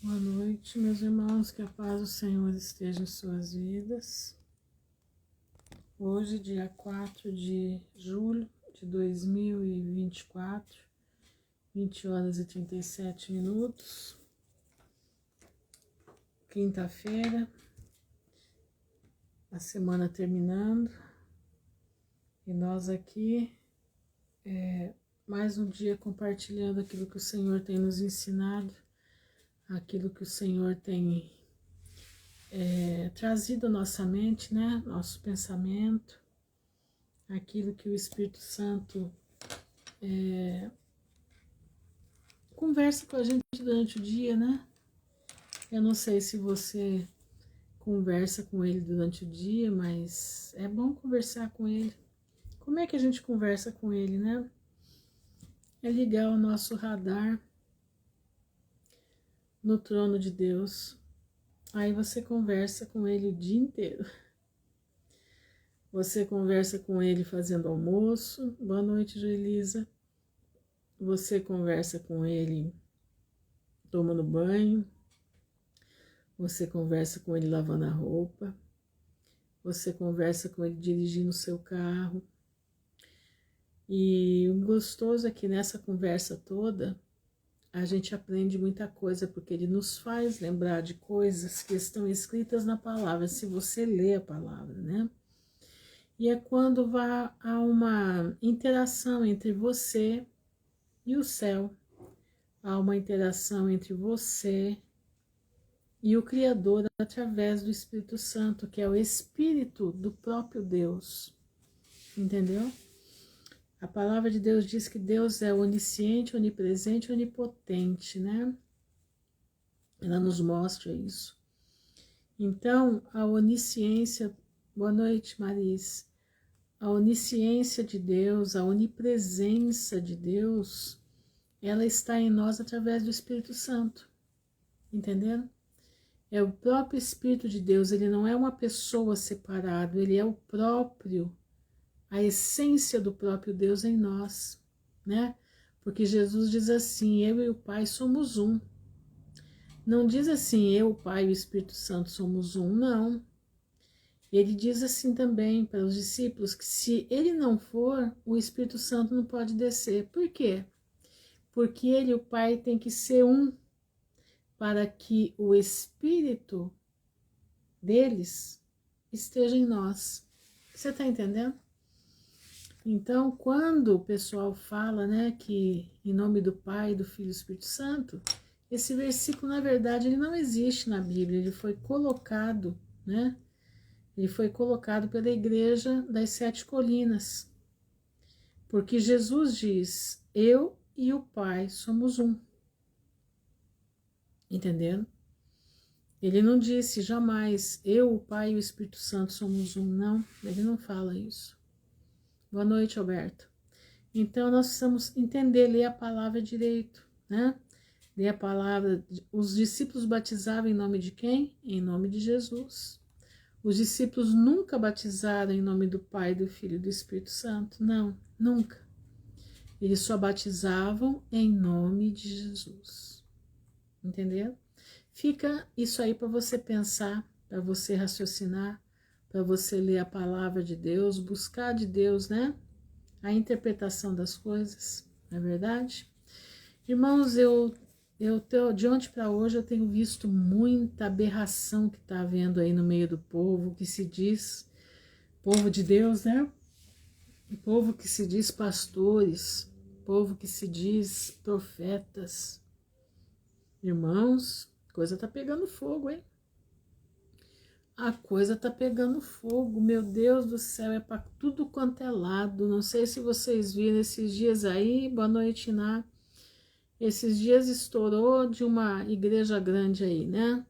Boa noite, meus irmãos, que a paz do Senhor esteja em suas vidas. Hoje, dia 4 de julho de 2024, 20 horas e 37 minutos, quinta-feira, a semana terminando, e nós aqui, mais um dia compartilhando aquilo que o Senhor tem nos ensinado, aquilo que o Senhor tem trazido à nossa mente, né? Nosso pensamento, aquilo que o Espírito Santo conversa com a gente durante o dia, né? Eu não sei se você conversa com ele durante o dia, mas é bom conversar com ele. Como é que a gente conversa com ele, né? É ligar o nosso radar no trono de Deus. Aí você conversa com ele o dia inteiro. Você conversa com ele fazendo almoço. Boa noite, Joelisa. Você conversa com ele tomando banho. Você conversa com ele lavando a roupa. Você conversa com ele dirigindo o seu carro. E o gostoso é que nessa conversa toda, a gente aprende muita coisa, porque ele nos faz lembrar de coisas que estão escritas na palavra, se você lê a palavra, né? E é quando há uma interação entre você e o céu, há uma interação entre você e o Criador através do Espírito Santo, que é o Espírito do próprio Deus, entendeu? A palavra de Deus diz que Deus é onisciente, onipresente, onipotente, né? Ela nos mostra isso. Então, a onisciência, boa noite, Maris, a onisciência de Deus, a onipresença de Deus, ela está em nós através do Espírito Santo, entendendo? É o próprio Espírito de Deus, ele não é uma pessoa separada, ele é o próprio, a essência do próprio Deus em nós, né? Porque Jesus diz assim, eu e o Pai somos um. Não diz assim, eu, o Pai e o Espírito Santo somos um, não. Ele diz assim também para os discípulos que se ele não for, o Espírito Santo não pode descer. Por quê? Porque ele e o Pai tem que ser um, para que o Espírito deles esteja em nós. Você está entendendo? Então, quando o pessoal fala, né, que em nome do Pai, do Filho e do Espírito Santo, esse versículo, na verdade, ele não existe na Bíblia, ele foi colocado, né? Ele foi colocado pela Igreja das Sete Colinas, porque Jesus diz, eu e o Pai somos um, entendendo? Ele não disse jamais, eu, o Pai e o Espírito Santo somos um, não, ele não fala isso. Boa noite, Alberto. Então, nós precisamos entender, ler a palavra direito, né? Ler a palavra, os discípulos batizavam em nome de quem? Em nome de Jesus. Os discípulos nunca batizaram em nome do Pai, do Filho e do Espírito Santo, não, nunca. Eles só batizavam em nome de Jesus, entendeu? Fica isso aí para você pensar, para você raciocinar, para você ler a palavra de Deus, buscar de Deus, né? A interpretação das coisas, não é verdade? Irmãos, de ontem para hoje eu tenho visto muita aberração que está havendo aí no meio do povo, que se diz povo de Deus, né? O povo que se diz pastores, povo que se diz profetas. Irmãos, a coisa tá pegando fogo, hein? A coisa tá pegando fogo, meu Deus do céu, é para tudo quanto é lado. Não sei se vocês viram esses dias aí, boa noite, Ná. Esses dias estourou de uma igreja grande aí, né?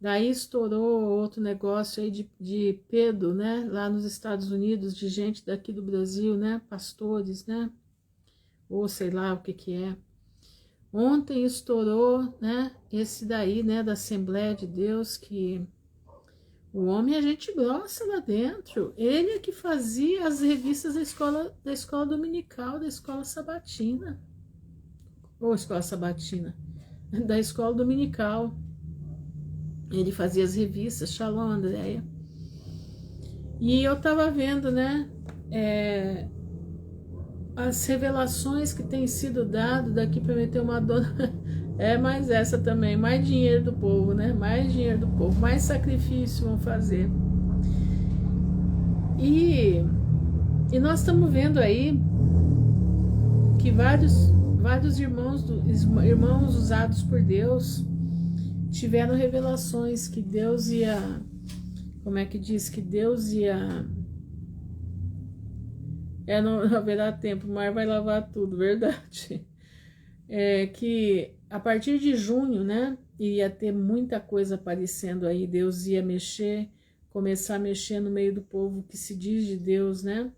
Daí estourou outro negócio aí de Pedro, né? Lá nos Estados Unidos, de gente daqui do Brasil, né? Pastores, né? Ou sei lá o que que é. Ontem estourou, né? Esse daí, né? Da Assembleia de Deus, que o homem é gente grossa lá dentro. Ele é que fazia as revistas da escola dominical, da escola sabatina. Ou escola sabatina. da escola dominical. Ele fazia as revistas, Shalom, Andréia. E eu estava vendo, né, as revelações que têm sido dadas daqui para meter uma dona. Mais essa também, mais dinheiro do povo, né? Mais dinheiro do povo, mais sacrifício vão fazer. E nós estamos vendo aí que vários irmãos usados por Deus tiveram revelações que Deus ia, como é que diz, que Deus ia, não haverá tempo, o mar vai lavar tudo, verdade. Que a partir de junho, né, ia ter muita coisa aparecendo aí, Deus ia começar a mexer no meio do povo que se diz de Deus, né?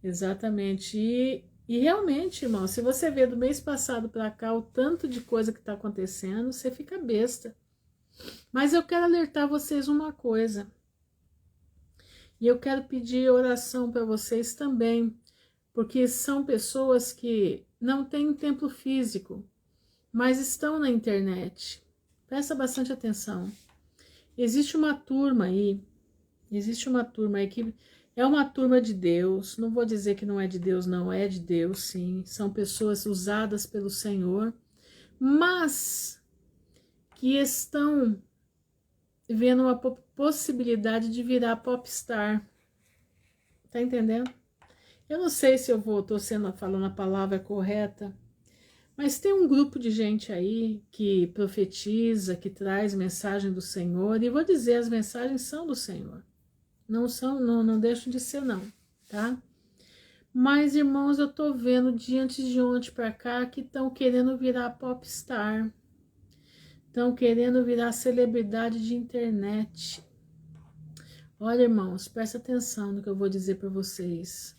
Exatamente. E realmente, irmão, se você vê do mês passado para cá o tanto de coisa que está acontecendo, você fica besta. Mas eu quero alertar vocês uma coisa. E eu quero pedir oração para vocês também, porque são pessoas que não têm um templo físico, mas estão na internet. Presta bastante atenção. Existe uma turma aí que é uma turma de Deus. Não vou dizer que não é de Deus, não, é de Deus, sim. São pessoas usadas pelo Senhor, mas que estão vendo uma possibilidade de virar popstar. Tá entendendo? Eu não sei se tô falando a palavra correta, mas tem um grupo de gente aí que profetiza, que traz mensagem do Senhor, e vou dizer, as mensagens são do Senhor. Não deixam de ser não, tá? Mas, irmãos, eu tô vendo de ontem para cá que estão querendo virar popstar. Estão querendo virar celebridade de internet. Olha, irmãos, presta atenção no que eu vou dizer para vocês.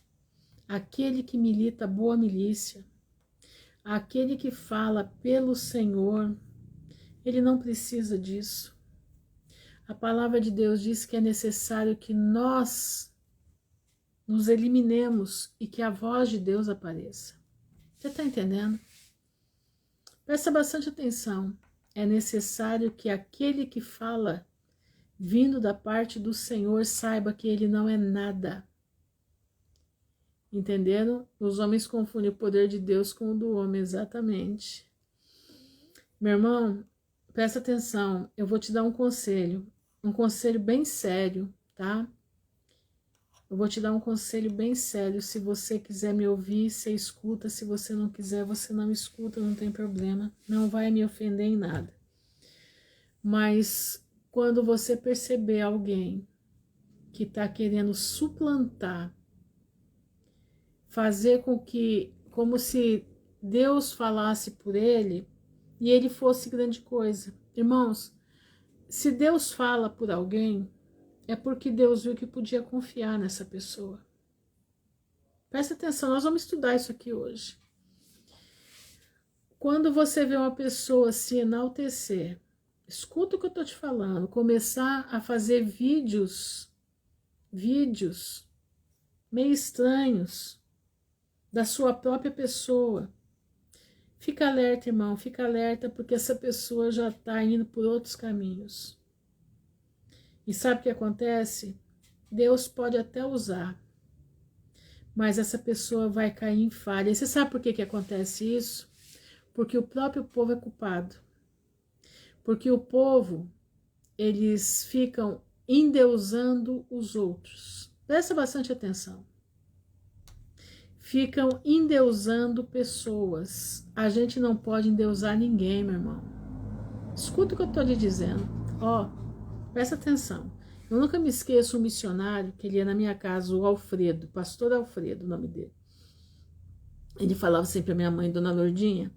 Aquele que milita boa milícia, aquele que fala pelo Senhor, ele não precisa disso. A palavra de Deus diz que é necessário que nós nos eliminemos e que a voz de Deus apareça. Você está entendendo? Presta bastante atenção. É necessário que aquele que fala, vindo da parte do Senhor, saiba que ele não é nada. Entenderam? Os homens confundem o poder de Deus com o do homem, exatamente. Meu irmão, presta atenção, eu vou te dar um conselho bem sério, tá? Eu vou te dar um conselho bem sério. Se você quiser me ouvir, você escuta. Se você não quiser, você não escuta, não tem problema. Não vai me ofender em nada. Mas quando você perceber alguém que está querendo suplantar, fazer com que, como se Deus falasse por ele e ele fosse grande coisa. Irmãos, se Deus fala por alguém, é porque Deus viu que podia confiar nessa pessoa. Presta atenção, nós vamos estudar isso aqui hoje. Quando você vê uma pessoa se enaltecer, escuta o que eu estou te falando, começar a fazer vídeos meio estranhos da sua própria pessoa. Fica alerta, irmão, fica alerta, porque essa pessoa já está indo por outros caminhos. E sabe o que acontece? Deus pode até usar, mas essa pessoa vai cair em falha. E você sabe por que acontece isso? Porque o próprio povo é culpado. Porque o povo, eles ficam endeusando os outros. Presta bastante atenção. Ficam endeusando pessoas. A gente não pode endeusar ninguém, meu irmão. Escuta o que eu estou lhe dizendo. Presta atenção. Eu nunca me esqueço um missionário que ele ia na minha casa, o Alfredo, pastor Alfredo, o nome dele. Ele falava sempre a minha mãe, Dona Lourdinha,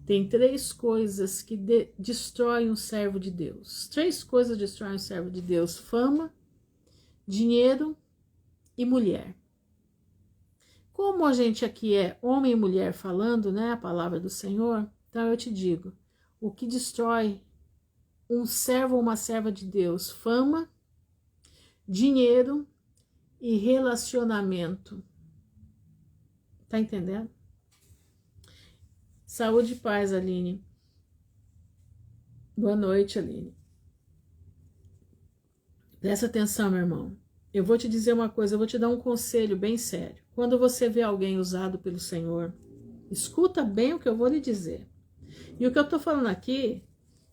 tem 3 coisas que destroem um servo de Deus. 3 coisas destroem um servo de Deus: fama, dinheiro e mulher. Como a gente aqui é homem e mulher falando, né, a palavra do Senhor, então eu te digo, o que destrói um servo ou uma serva de Deus: fama, dinheiro e relacionamento. Tá entendendo? Saúde e paz, Aline. Boa noite, Aline. Presta atenção, meu irmão. Eu vou te dizer uma coisa, eu vou te dar um conselho bem sério. Quando você vê alguém usado pelo Senhor, escuta bem o que eu vou lhe dizer. E o que eu tô falando aqui,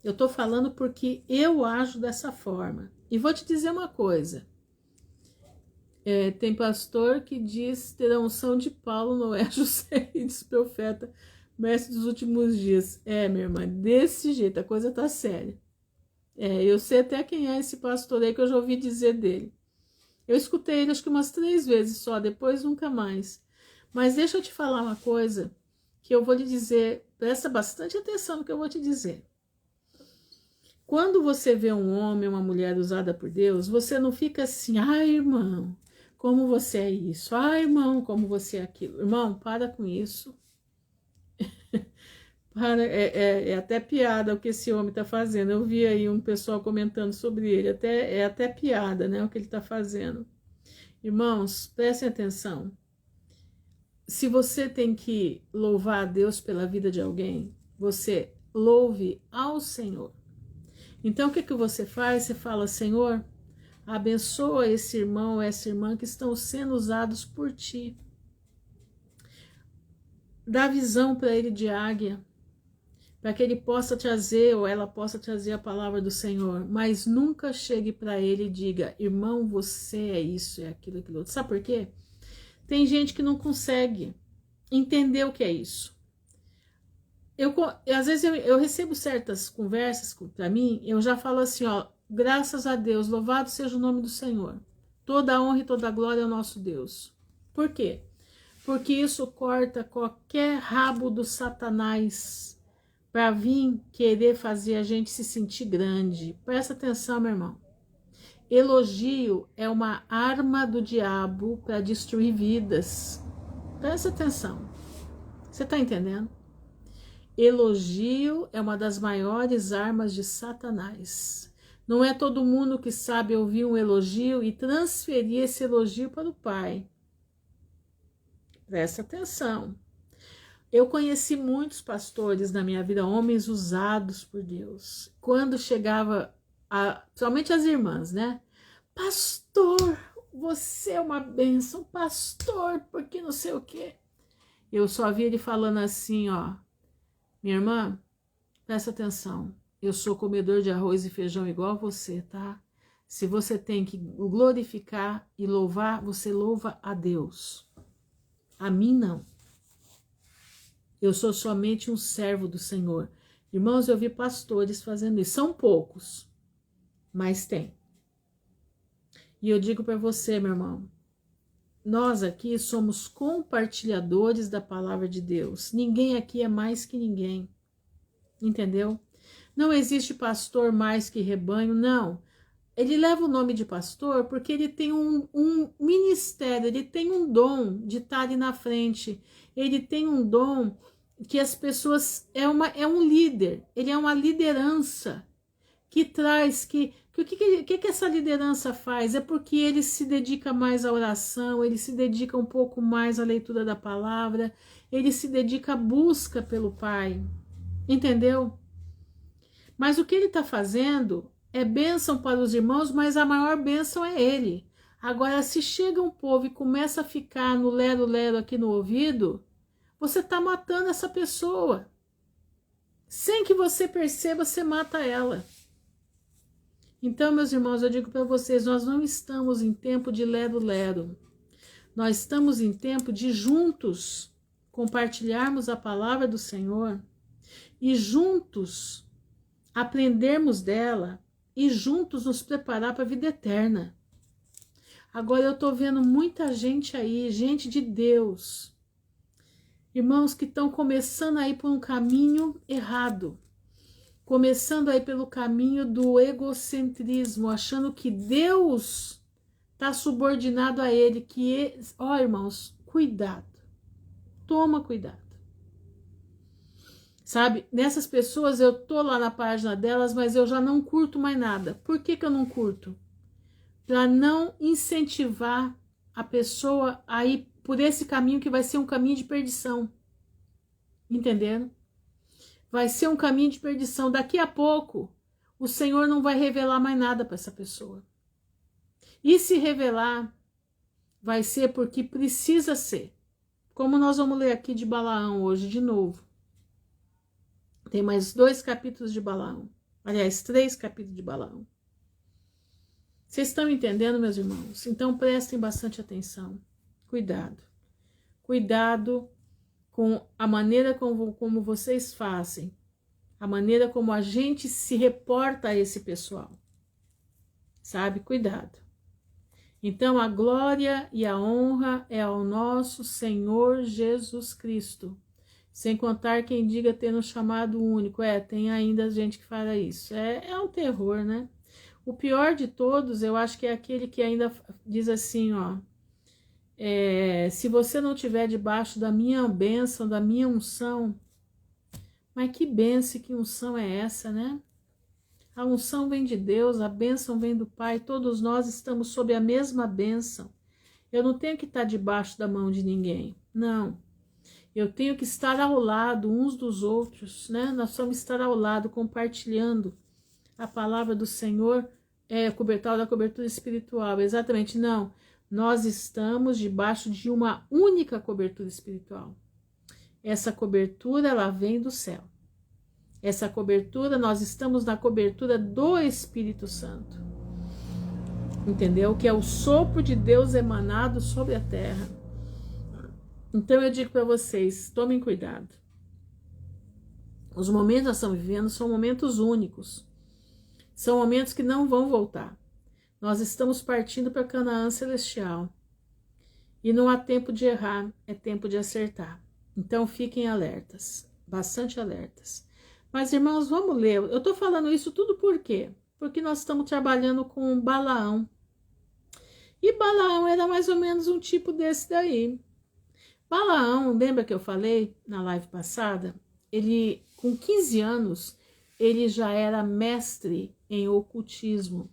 eu tô falando porque eu ajo dessa forma. E vou te dizer uma coisa. Tem pastor que diz ter a unção de Paulo, não é José, e diz profeta, mestre dos últimos dias. Minha irmã, desse jeito, a coisa tá séria. Eu sei até quem é esse pastor aí que eu já ouvi dizer dele. Eu escutei ele acho que umas 3 vezes só, depois nunca mais. Mas deixa eu te falar uma coisa que eu vou lhe dizer, presta bastante atenção no que eu vou te dizer. Quando você vê um homem, uma mulher usada por Deus, você não fica assim, ai irmão, como você é isso, ai irmão, como você é aquilo. Irmão, para com isso. É até piada o que esse homem está fazendo. Eu vi aí um pessoal comentando sobre ele, é até piada, né, o que ele está fazendo. Irmãos, prestem atenção. Se você tem que louvar a Deus pela vida de alguém, você louve ao Senhor. Então o que você faz? Você fala, Senhor, abençoa esse irmão ou essa irmã que estão sendo usados por ti. Dá visão para ele de águia, para que ele possa trazer ou ela possa trazer a palavra do Senhor, mas nunca chegue para ele e diga, irmão, você é isso, é aquilo, aquilo outro. Sabe por quê? Tem gente que não consegue entender o que é isso. Às vezes eu recebo certas conversas para mim, eu já falo assim, ó, graças a Deus, louvado seja o nome do Senhor. Toda a honra e toda a glória ao nosso Deus. Por quê? Porque isso corta qualquer rabo do Satanás para vir querer fazer a gente se sentir grande. Presta atenção, meu irmão. Elogio é uma arma do diabo para destruir vidas. Presta atenção. Você está entendendo? Elogio é uma das maiores armas de Satanás. Não é todo mundo que sabe ouvir um elogio e transferir esse elogio para o Pai. Presta atenção. Eu conheci muitos pastores na minha vida, homens usados por Deus. Quando chegava, principalmente as irmãs, né? Pastor, você é uma bênção, pastor, porque não sei o quê. Eu só vi ele falando assim, ó, minha irmã, presta atenção, eu sou comedor de arroz e feijão igual você, tá? Se você tem que glorificar e louvar, você louva a Deus. A mim não. Eu sou somente um servo do Senhor. Irmãos, eu vi pastores fazendo isso. São poucos, mas tem. E eu digo para você, meu irmão, nós aqui somos compartilhadores da palavra de Deus. Ninguém aqui é mais que ninguém. Entendeu? Não existe pastor mais que rebanho, não. Ele leva o nome de pastor porque ele tem um ministério, ele tem um dom de estar ali na frente. Ele tem um dom que as pessoas... É um líder, ele é uma liderança que traz... O que essa liderança faz? É porque ele se dedica mais à oração, ele se dedica um pouco mais à leitura da palavra, ele se dedica à busca pelo Pai. Entendeu? Mas o que ele está fazendo é bênção para os irmãos, mas a maior bênção é ele. Agora, se chega um povo e começa a ficar no lero-lero aqui no ouvido, você está matando essa pessoa. Sem que você perceba, você mata ela. Então, meus irmãos, eu digo para vocês, nós não estamos em tempo de lero-lero. Nós estamos em tempo de juntos compartilharmos a palavra do Senhor e juntos aprendermos dela e juntos nos preparar para a vida eterna. Agora eu estou vendo muita gente aí, gente de Deus, irmãos que estão começando aí por um caminho errado, começando aí pelo caminho do egocentrismo, achando que Deus está subordinado a ele, irmãos, cuidado, toma cuidado. Sabe, nessas pessoas eu tô lá na página delas, mas eu já não curto mais nada. Por que eu não curto? Para não incentivar a pessoa a ir por esse caminho que vai ser um caminho de perdição. Entenderam? vai ser um caminho de perdição. Daqui a pouco, o Senhor não vai revelar mais nada para essa pessoa. E se revelar, vai ser porque precisa ser. Como nós vamos ler aqui de Balaão hoje de novo. Tem mais 2 capítulos de Balaão. Aliás, 3 capítulos de Balaão. Vocês estão entendendo, meus irmãos? Então prestem bastante atenção. Cuidado. Cuidado com a maneira como vocês fazem. A maneira como a gente se reporta a esse pessoal. Sabe? Cuidado. Então a glória e a honra é ao nosso Senhor Jesus Cristo. Sem contar quem diga ter um chamado único. Tem ainda gente que fala isso. É um terror, né? O pior de todos, eu acho que é aquele que ainda diz assim, ó. Se você não estiver debaixo da minha bênção, da minha unção. Mas que bênção e que unção é essa, né? A unção vem de Deus, a bênção vem do Pai. Todos nós estamos sob a mesma bênção. Eu não tenho que estar debaixo da mão de ninguém. Não. Eu tenho que estar ao lado uns dos outros, né? Nós vamos estar ao lado, compartilhando a palavra do Senhor, da cobertura espiritual. Exatamente, não. Nós estamos debaixo de uma única cobertura espiritual. Essa cobertura, ela vem do céu. Essa cobertura, nós estamos na cobertura do Espírito Santo. Entendeu? Que é o sopro de Deus emanado sobre a terra. Então eu digo para vocês, tomem cuidado. Os momentos que nós estamos vivendo são momentos únicos. São momentos que não vão voltar. Nós estamos partindo para Canaã celestial. E não há tempo de errar, é tempo de acertar. Então fiquem alertas, bastante alertas. Mas irmãos, vamos ler. Eu estou falando isso tudo por quê? Porque nós estamos trabalhando com Balaão. E Balaão era mais ou menos um tipo desse daí. Balaão, lembra que eu falei na live passada? Ele, com 15 anos, ele já era mestre em ocultismo.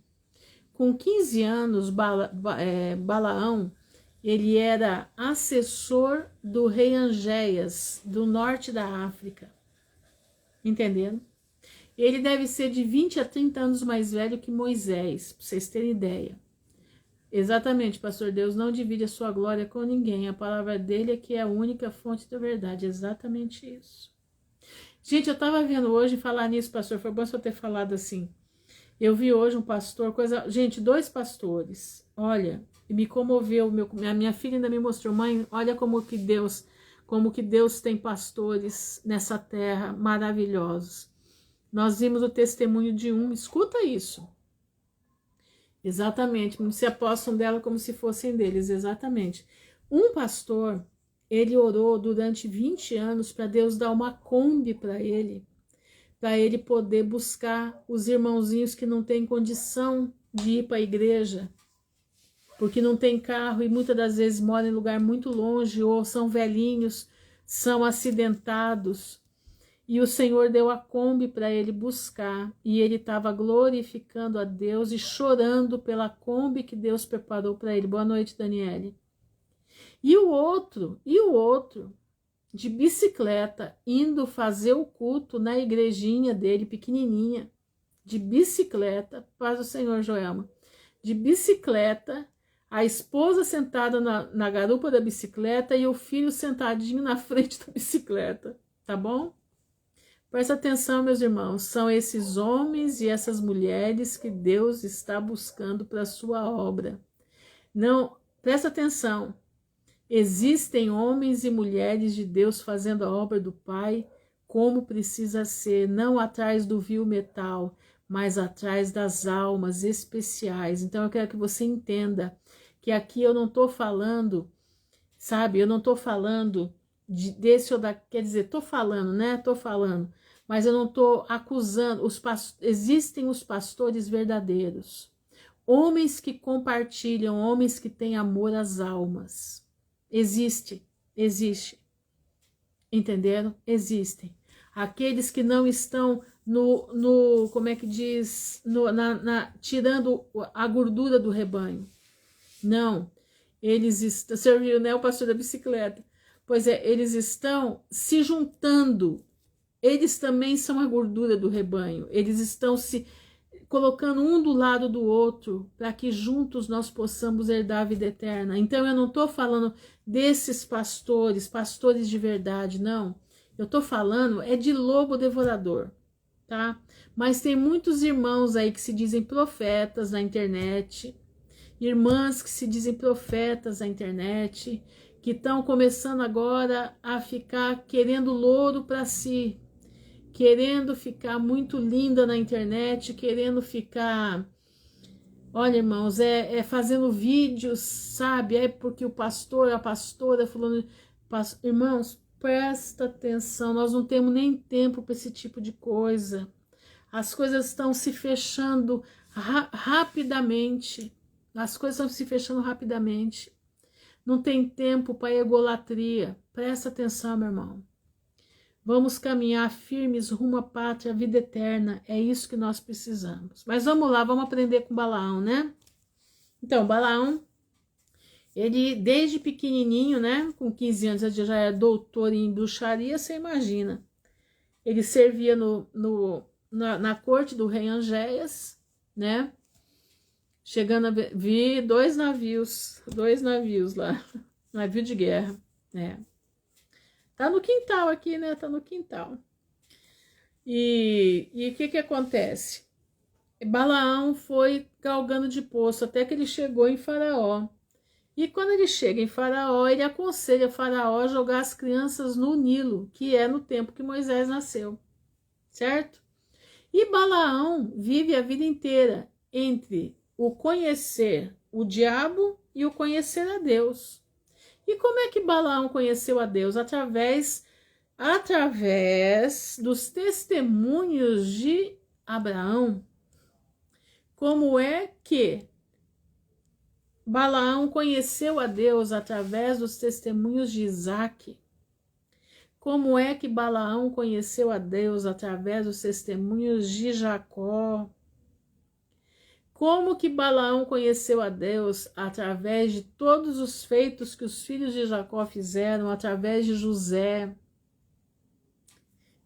Com 15 anos, Balaão, ele era assessor do rei Angéias, do norte da África. Entenderam? Ele deve ser de 20 a 30 anos mais velho que Moisés, para vocês terem ideia. Exatamente, pastor, Deus não divide a sua glória com ninguém. A palavra dele é que é a única fonte da verdade. Exatamente isso. Gente, eu estava vendo hoje falar nisso, pastor, foi bom você ter falado assim. Eu vi hoje um pastor, gente, 2 pastores, olha, me comoveu, a minha filha ainda me mostrou, mãe, olha como que Deus tem pastores nessa terra maravilhosos. Nós vimos o testemunho de um, escuta isso. Exatamente, se apossam dela como se fossem deles, exatamente. Um pastor, ele orou durante 20 anos para Deus dar uma Kombi para ele poder buscar os irmãozinhos que não têm condição de ir para a igreja, porque não tem carro e muitas das vezes moram em lugar muito longe ou são velhinhos, são acidentados. E o Senhor deu a Kombi para ele buscar e ele estava glorificando a Deus e chorando pela Kombi que Deus preparou para ele. Boa noite, Daniele. E o outro, de bicicleta, indo fazer o culto na igrejinha dele, pequenininha, de bicicleta, paz do Senhor, Joelma, de bicicleta, a esposa sentada na garupa da bicicleta e o filho sentadinho na frente da bicicleta, tá bom? Presta atenção, meus irmãos, são esses homens e essas mulheres que Deus está buscando para a sua obra. Não, presta atenção. Existem homens e mulheres de Deus fazendo a obra do Pai como precisa ser, não atrás do vil metal, mas atrás das almas especiais. Então eu quero que você entenda que aqui eu não estou falando, sabe, eu não estou falando desse ou daquele, quer dizer, estou falando, né, estou falando, mas eu não estou acusando, existem os pastores verdadeiros, homens que compartilham, homens que têm amor às almas. Existe, entenderam? Existem. Aqueles que não estão como é que diz, tirando a gordura do rebanho. Não, eles estão, você viu, né, o pastor da bicicleta? Pois é, eles estão se juntando Eles também são a gordura do rebanho. Eles estão se colocando um do lado do outro para que juntos nós possamos herdar a vida eterna. Então eu não estou falando desses pastores, pastores de verdade, não. Eu estou falando é de lobo devorador, tá? Mas tem muitos irmãos aí que se dizem profetas na internet, irmãs que se dizem profetas na internet, que estão começando agora a ficar querendo louro para si, querendo ficar muito linda na internet, querendo ficar, olha, irmãos, fazendo vídeos, sabe? É porque o pastor, a pastora falando, irmãos, presta atenção, nós não temos nem tempo para esse tipo de coisa. As coisas estão se fechando rapidamente. As coisas estão se fechando rapidamente. Não tem tempo para egolatria. Presta atenção, meu irmão. Vamos caminhar firmes rumo à pátria, à vida eterna. É isso que nós precisamos. Mas vamos lá, vamos aprender com Balaão, né? Então, Balaão, ele desde pequenininho, né? Com 15 anos, ele já é doutor em bruxaria, você imagina. Ele servia na corte do rei Angéias, né? Chegando a vir dois navios lá, navio de guerra, né? Tá no quintal aqui, né? Tá no quintal. E o que acontece? Balaão foi galgando de poço até que ele chegou em Faraó. E quando ele chega em Faraó, ele aconselha Faraó a jogar as crianças no Nilo, que é no tempo que Moisés nasceu, certo? E Balaão vive a vida inteira entre o conhecer o diabo e o conhecer a Deus. E como é que Balaão conheceu a Deus? Através dos testemunhos de Abraão. Como é que Balaão conheceu a Deus? Através dos testemunhos de Isaque. Como é que Balaão conheceu a Deus? Através dos testemunhos de Jacó. Como que Balaão conheceu a Deus? Através de todos os feitos que os filhos de Jacó fizeram, através de José.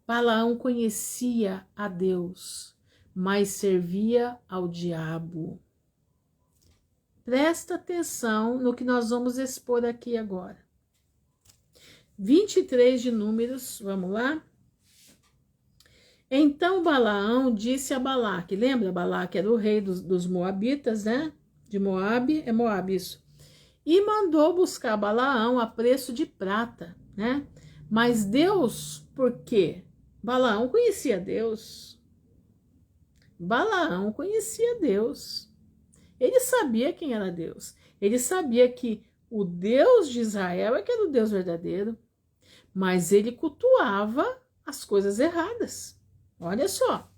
Balaão conhecia a Deus, mas servia ao diabo. Presta atenção no que nós vamos expor aqui agora. 23 de Números, vamos lá? Então Balaão disse a Balaque, lembra? Balaque era o rei dos Moabitas, né? De Moabe, é Moabe isso. E mandou buscar Balaão a preço de prata, né? Mas Deus, por quê? Balaão conhecia Deus. Balaão conhecia Deus. Ele sabia quem era Deus. Ele sabia que o Deus de Israel é que era o Deus verdadeiro. Mas ele cultuava as coisas erradas. Olha só.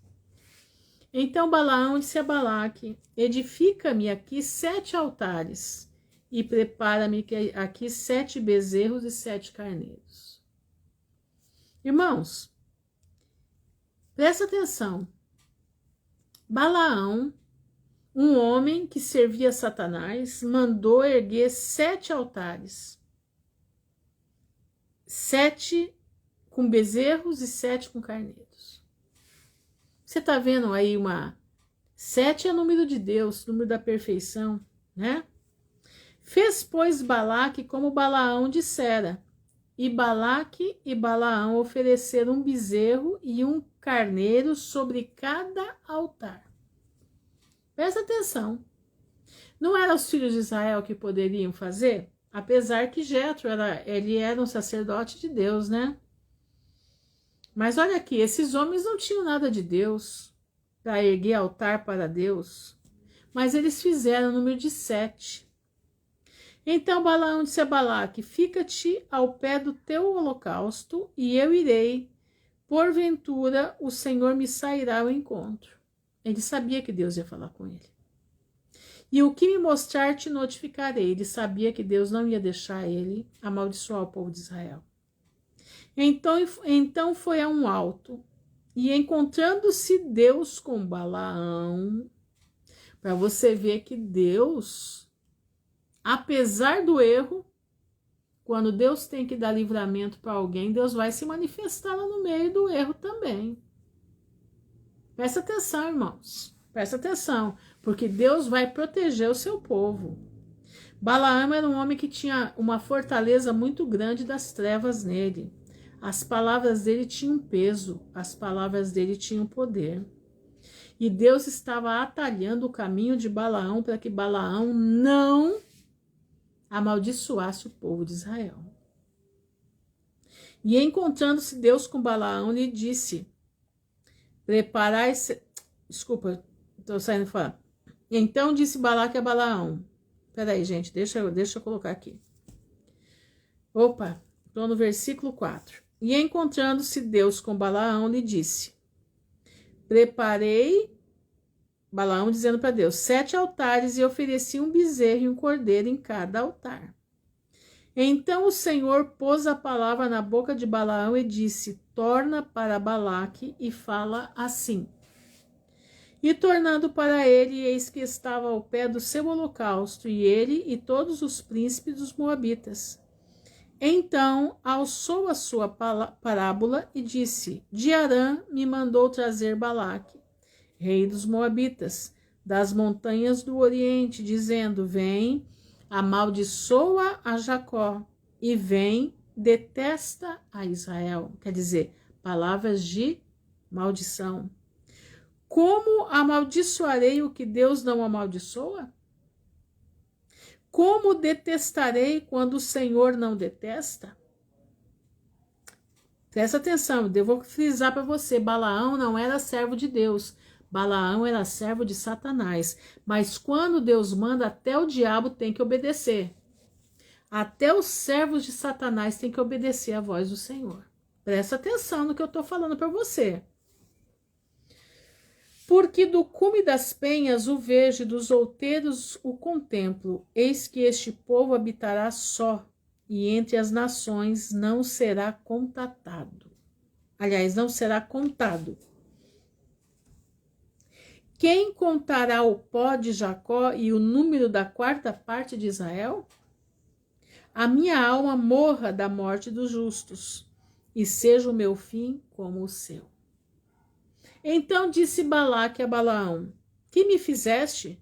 Então Balaão disse a Balaque: edifica-me aqui 7 altares e prepara-me aqui 7 bezerros e 7 carneiros. Irmãos, presta atenção. Balaão, um homem que servia a Satanás, mandou erguer 7 altares. 7 com bezerros e 7 com carneiros. Você tá vendo aí 7 é número de Deus, número da perfeição, né? Fez, pois, Balaque como Balaão dissera. E Balaque e Balaão ofereceram um bezerro e um carneiro sobre cada altar. Presta atenção. Não eram os filhos de Israel que poderiam fazer? Apesar que Jetro ele era um sacerdote de Deus, né? Mas olha aqui, esses homens não tinham nada de Deus para erguer altar para Deus, mas eles fizeram o número de 7. Então Balaão disse a Balaque: fica-te ao pé do teu holocausto e eu irei, porventura o Senhor me sairá ao encontro. Ele sabia que Deus ia falar com ele. E o que me mostrar te notificarei. Ele sabia que Deus não ia deixar ele amaldiçoar o povo de Israel. Então foi a um alto, e encontrando-se Deus com Balaão, para você ver que Deus, apesar do erro, Quando Deus tem que dar livramento para alguém, Deus vai se manifestar lá no meio do erro também. Presta atenção, irmãos. Presta atenção, porque Deus vai proteger o seu povo. Balaão era um homem que tinha uma fortaleza muito grande das trevas nele. As palavras dele tinham peso, as palavras dele tinham poder. E Deus estava atalhando o caminho de Balaão para que Balaão não amaldiçoasse o povo de Israel. E encontrando-se Deus com Balaão, lhe disse: preparai-se. Desculpa, estou saindo fora. Então disse Balaque a Balaão. Peraí, gente, deixa eu colocar aqui. Opa, estou no versículo 4. E encontrando-se Deus com Balaão, lhe disse: preparei, Balaão dizendo para Deus, 7 altares e ofereci um bezerro e um cordeiro em cada altar. Então o Senhor pôs a palavra na boca de Balaão e disse: torna para Balaque e fala assim. E tornando para ele, eis que estava ao pé do seu holocausto, e ele e todos os príncipes dos moabitas. Então alçou a sua parábola e disse: de Arã me mandou trazer Balaque, rei dos moabitas, das montanhas do Oriente, dizendo: vem, amaldiçoa a Jacó, e vem, detesta a Israel. Quer dizer, palavras de maldição. Como amaldiçoarei o que Deus não amaldiçoa? Como detestarei quando o Senhor não detesta? Presta atenção, eu vou frisar para você, Balaão não era servo de Deus, Balaão era servo de Satanás, mas quando Deus manda, até o diabo tem que obedecer. Até os servos de Satanás têm que obedecer à voz do Senhor. Presta atenção no que eu estou falando para você. Porque do cume das penhas o vejo e dos outeiros o contemplo. Eis que este povo habitará só, e entre as nações não será contatado. Aliás, não será contado. Quem contará o pó de Jacó e o número da 4ª parte de Israel? A minha alma morra da morte dos justos, e seja o meu fim como o seu. Então disse Balaque a Balaão: que me fizeste?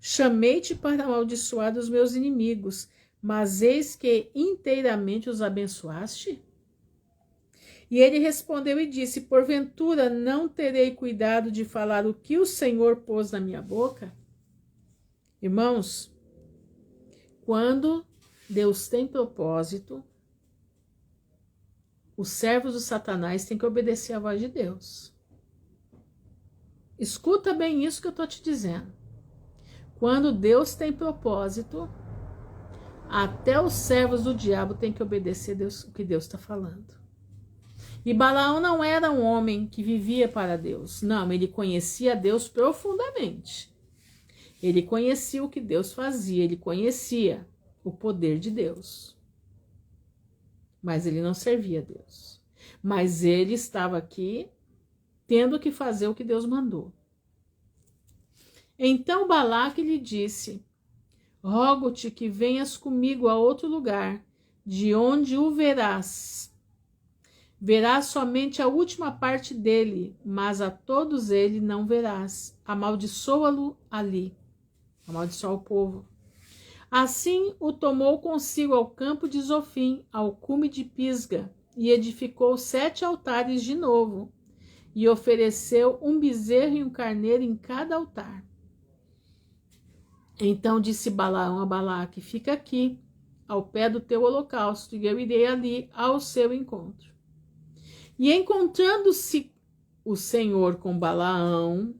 Chamei-te para amaldiçoar os meus inimigos, mas eis que inteiramente os abençoaste? E ele respondeu e disse: porventura não terei cuidado de falar o que o Senhor pôs na minha boca? Irmãos, quando Deus tem propósito, os servos do Satanás têm que obedecer à voz de Deus. Escuta bem isso que eu estou te dizendo. Quando Deus tem propósito, até os servos do diabo têm que obedecer o que Deus está falando. E Balaão não era um homem que vivia para Deus. Não, ele conhecia Deus profundamente. Ele conhecia o que Deus fazia, ele conhecia o poder de Deus. Mas ele não servia a Deus. Mas ele estava aqui tendo que fazer o que Deus mandou. Então Balaque lhe disse: rogo-te que venhas comigo a outro lugar, de onde o verás. Verás somente a última parte dele, mas a todos ele não verás. Amaldiçoa-lo ali. Amaldiçoa o povo. Assim o tomou consigo ao campo de Zofim, ao cume de Pisga, e edificou 7 altares de novo, e ofereceu um bezerro e um carneiro em cada altar. Então disse Balaão a Balaque: fica aqui, ao pé do teu holocausto, e eu irei ali ao seu encontro. E encontrando-se o Senhor com Balaão,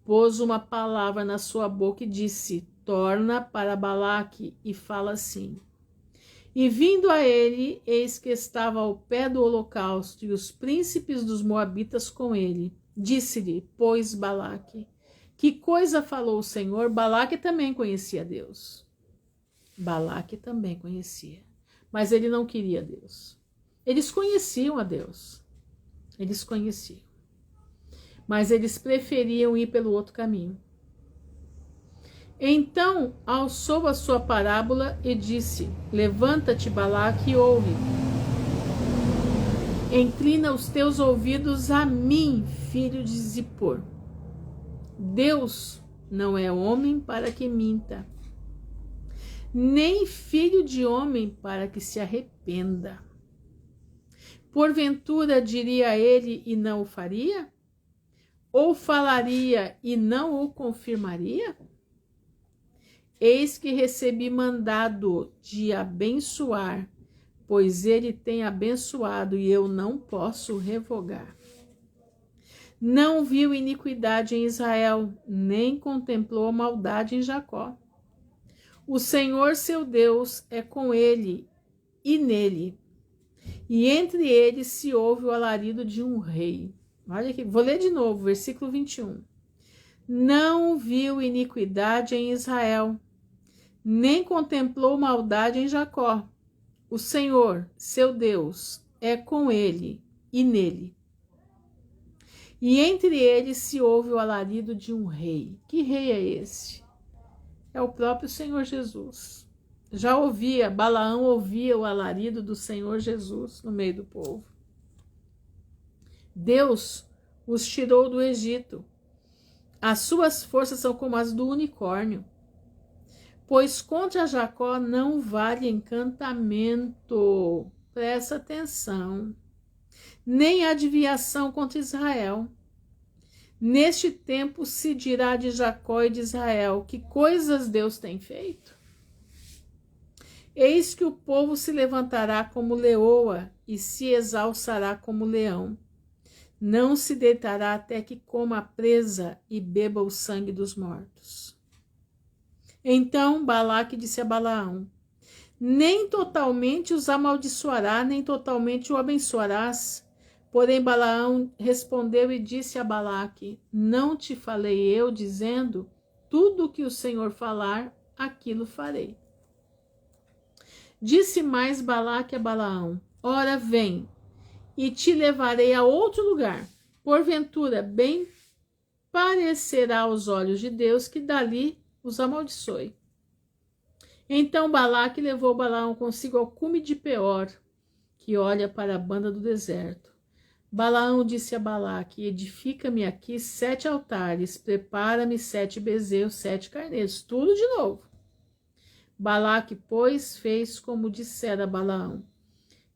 pôs uma palavra na sua boca e disse: torna para Balaque e fala assim. E vindo a ele, eis que estava ao pé do holocausto, e os príncipes dos moabitas com ele. Disse-lhe, pois, Balaque: que coisa falou o Senhor? Balaque também conhecia Deus. Balaque também conhecia. Mas ele não queria Deus. Eles conheciam a Deus. Eles conheciam. Mas eles preferiam ir pelo outro caminho. Então alçou a sua parábola e disse: Levanta-te, Balaque, e ouve. Inclina os teus ouvidos a mim, filho de Zippor. Deus não é homem para que minta, nem filho de homem para que se arrependa. Porventura diria ele e não o faria? Ou falaria e não o confirmaria? Eis que recebi mandado de abençoar, pois ele tem abençoado e eu não posso revogar. Não viu iniquidade em Israel, nem contemplou maldade em Jacó. O Senhor seu Deus é com ele e nele, e entre eles se ouve o alarido de um rei. Olha aqui, vou ler de novo, versículo 21. Não viu iniquidade em Israel, nem contemplou maldade em Jacó. O Senhor, seu Deus, é com ele e nele. E entre eles se ouve o alarido de um rei. Que rei é esse? É o próprio Senhor Jesus. Já ouvia, Balaão ouvia o alarido do Senhor Jesus no meio do povo. Deus os tirou do Egito. As suas forças são como as do unicórnio. Pois contra Jacó não vale encantamento. Presta atenção. Nem adivinhação contra Israel. Neste tempo se dirá de Jacó e de Israel: que coisas Deus tem feito? Eis que o povo se levantará como leoa e se exalçará como leão. Não se deitará até que coma a presa e beba o sangue dos mortos. Então Balaque disse a Balaão: nem totalmente os amaldiçoará, nem totalmente o abençoarás. Porém Balaão respondeu e disse a Balaque: não te falei eu, dizendo, tudo o que o Senhor falar, aquilo farei. Disse mais Balaque a Balaão: ora, vem, e te levarei a outro lugar. Porventura, bem parecerá aos olhos de Deus que dali os amaldiçoe. Então Balaque levou Balaão consigo ao cume de Peor, que olha para a banda do deserto. Balaão disse a Balaque: edifica-me aqui 7 altares, prepara-me 7 bezerros, 7 carneiros, tudo de novo. Balaque, pois, fez como dissera Balaão,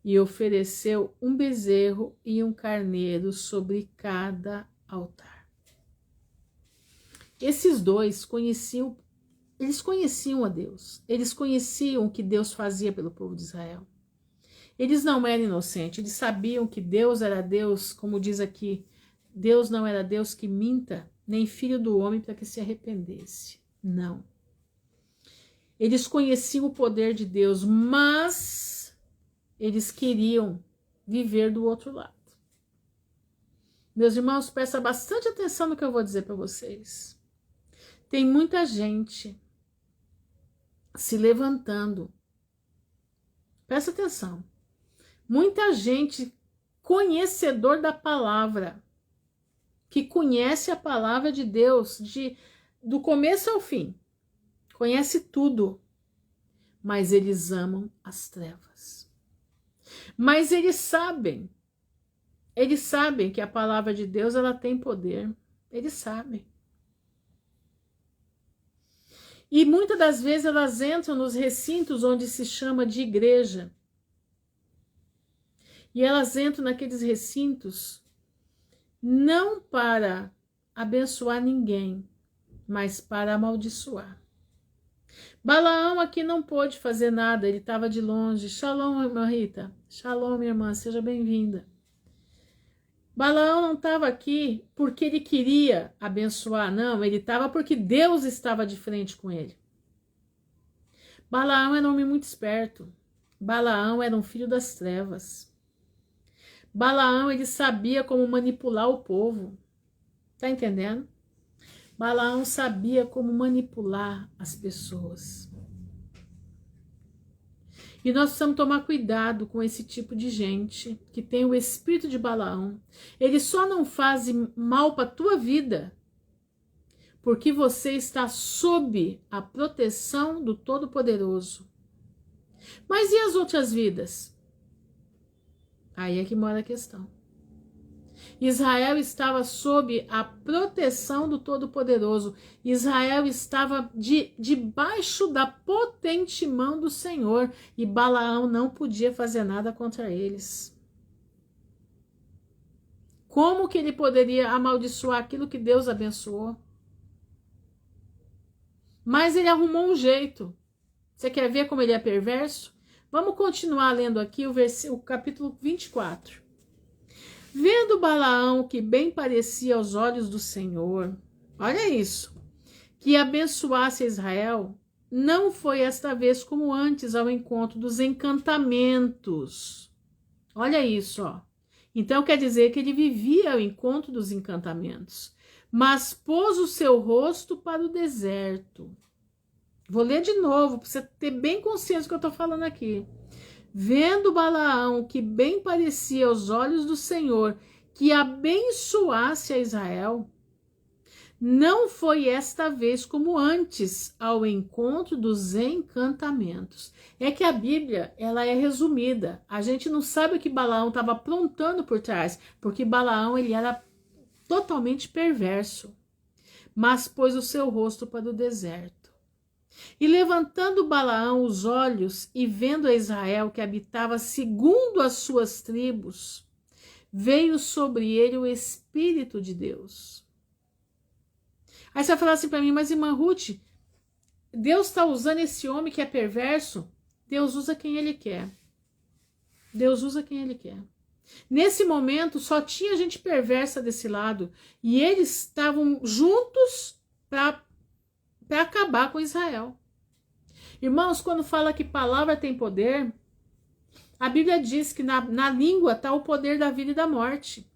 e ofereceu um bezerro e um carneiro sobre cada altar. Esses dois conheciam, eles conheciam a Deus, eles conheciam o que Deus fazia pelo povo de Israel. Eles não eram inocentes, eles sabiam que Deus era Deus, como diz aqui, Deus não era Deus que minta, nem filho do homem para que se arrependesse. Não. Eles conheciam o poder de Deus, mas eles queriam viver do outro lado. Meus irmãos, presta bastante atenção no que eu vou dizer para vocês. Tem muita gente se levantando. Presta atenção. Muita gente conhecedor da palavra, que conhece a palavra de Deus do começo ao fim, conhece tudo, mas eles amam as trevas. Mas eles sabem que a palavra de Deus ela tem poder, eles sabem. E muitas das vezes elas entram nos recintos onde se chama de igreja. E elas entram naqueles recintos não para abençoar ninguém, mas para amaldiçoar. Balaão aqui não pôde fazer nada, ele estava de longe. Shalom, irmã Rita. Shalom, minha irmã, seja bem-vinda. Balaão não estava aqui porque ele queria abençoar, não, ele estava porque Deus estava de frente com ele. Balaão era um homem muito esperto. Balaão era um filho das trevas. Balaão, ele sabia como manipular o povo. Tá entendendo? Balaão sabia como manipular as pessoas. E nós precisamos tomar cuidado com esse tipo de gente que tem o espírito de Balaão. Ele só não faz mal para a tua vida porque você está sob a proteção do Todo-Poderoso. Mas e as outras vidas? Aí é que mora a questão. Israel estava sob a proteção do Todo-Poderoso. Israel estava debaixo da potente mão do Senhor, e Balaão não podia fazer nada contra eles. Como que ele poderia amaldiçoar aquilo que Deus abençoou? Mas ele arrumou um jeito. Você quer ver como ele é perverso? Vamos continuar lendo aqui o capítulo 24. Vendo Balaão que bem parecia aos olhos do Senhor, olha isso, que abençoasse Israel, não foi esta vez como antes ao encontro dos encantamentos. Olha isso, ó. Então quer dizer que ele vivia ao encontro dos encantamentos, mas pôs o seu rosto para o deserto. Vou ler de novo, para você ter bem consciência do que eu estou falando aqui. Vendo Balaão que bem parecia aos olhos do Senhor que abençoasse a Israel, não foi esta vez como antes ao encontro dos encantamentos. É que a Bíblia, ela é resumida. A gente não sabe o que Balaão estava aprontando por trás, porque Balaão ele era totalmente perverso, mas pôs o seu rosto para o deserto. E levantando Balaão os olhos e vendo a Israel que habitava segundo as suas tribos, veio sobre ele o Espírito de Deus. Aí você vai falar assim para mim, mas irmã Ruth, Deus está usando esse homem que é perverso? Deus usa quem ele quer. Deus usa quem ele quer. Nesse momento só tinha gente perversa desse lado e eles estavam juntos para acabar com Israel. Irmãos, quando fala que palavra tem poder, a Bíblia diz que na língua está o poder da vida e da morte.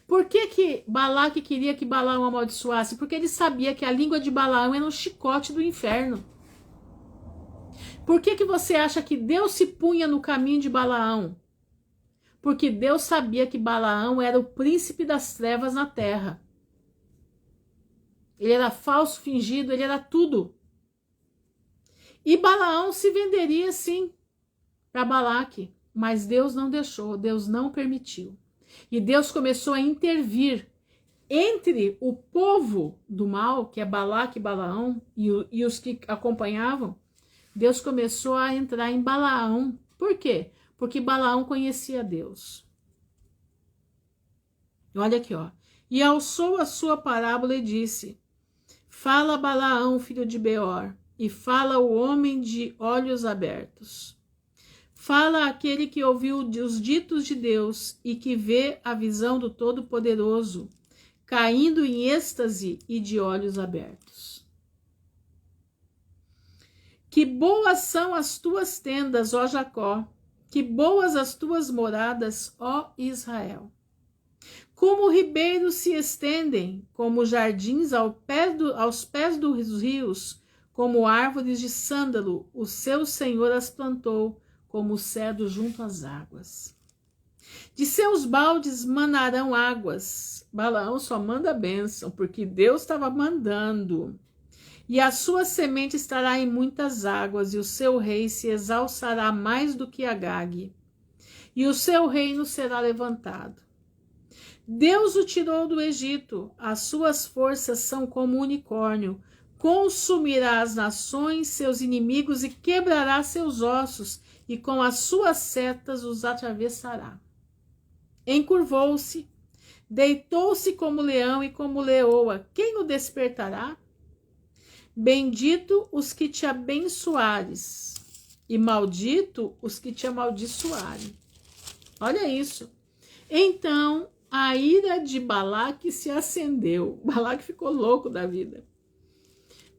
Por que Balaque queria que Balaão amaldiçoasse? Porque ele sabia que a língua de Balaão era um chicote do inferno. Por que você acha que Deus se punha no caminho de Balaão? Porque Deus sabia que Balaão era o príncipe das trevas na terra. Ele era falso, fingido, ele era tudo. E Balaão se venderia sim para Balaque, mas Deus não deixou, Deus não permitiu. E Deus começou a intervir entre o povo do mal, que é Balaque e Balaão, e os que acompanhavam. Deus começou a entrar em Balaão. Por quê? Porque Balaão conhecia Deus. Olha aqui, ó. E alçou a sua parábola e disse: Fala Balaão, filho de Beor, e fala o homem de olhos abertos. Fala aquele que ouviu os ditos de Deus e que vê a visão do Todo-Poderoso, caindo em êxtase e de olhos abertos. Que boas são as tuas tendas, ó Jacó, que boas as tuas moradas, ó Israel. Como ribeiros se estendem, como jardins aos pés dos rios, como árvores de sândalo, o seu Senhor as plantou, como o cedro junto às águas. De seus baldes manarão águas. Balaão só manda bênção, porque Deus estava mandando. E a sua semente estará em muitas águas, e o seu rei se exalçará mais do que Agag, e o seu reino será levantado. Deus o tirou do Egito, as suas forças são como um unicórnio, consumirá as nações, seus inimigos, e quebrará seus ossos, e com as suas setas os atravessará. Encurvou-se, deitou-se como leão e como leoa, quem o despertará? Bendito os que te abençoares, e maldito os que te amaldiçoarem. Olha isso. Então a ira de Balaque se acendeu. Balaque ficou louco da vida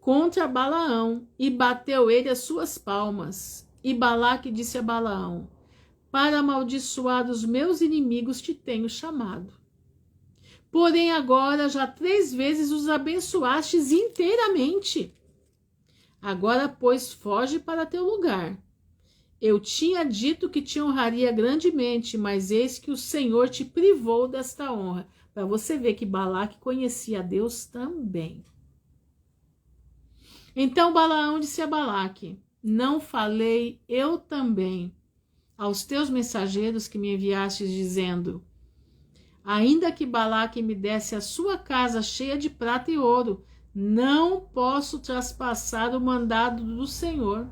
contra Balaão, e bateu ele as suas palmas. E Balaque disse a Balaão: Para amaldiçoar os meus inimigos te tenho chamado. Porém agora já 3 vezes os abençoastes inteiramente. Agora, pois, foge para teu lugar. Eu tinha dito que te honraria grandemente, mas eis que o Senhor te privou desta honra. Para você ver que Balaque conhecia a Deus também. Então Balaão disse a Balaque: não falei eu também aos teus mensageiros que me enviastes, dizendo: ainda que Balaque me desse a sua casa cheia de prata e ouro, não posso traspassar o mandado do Senhor,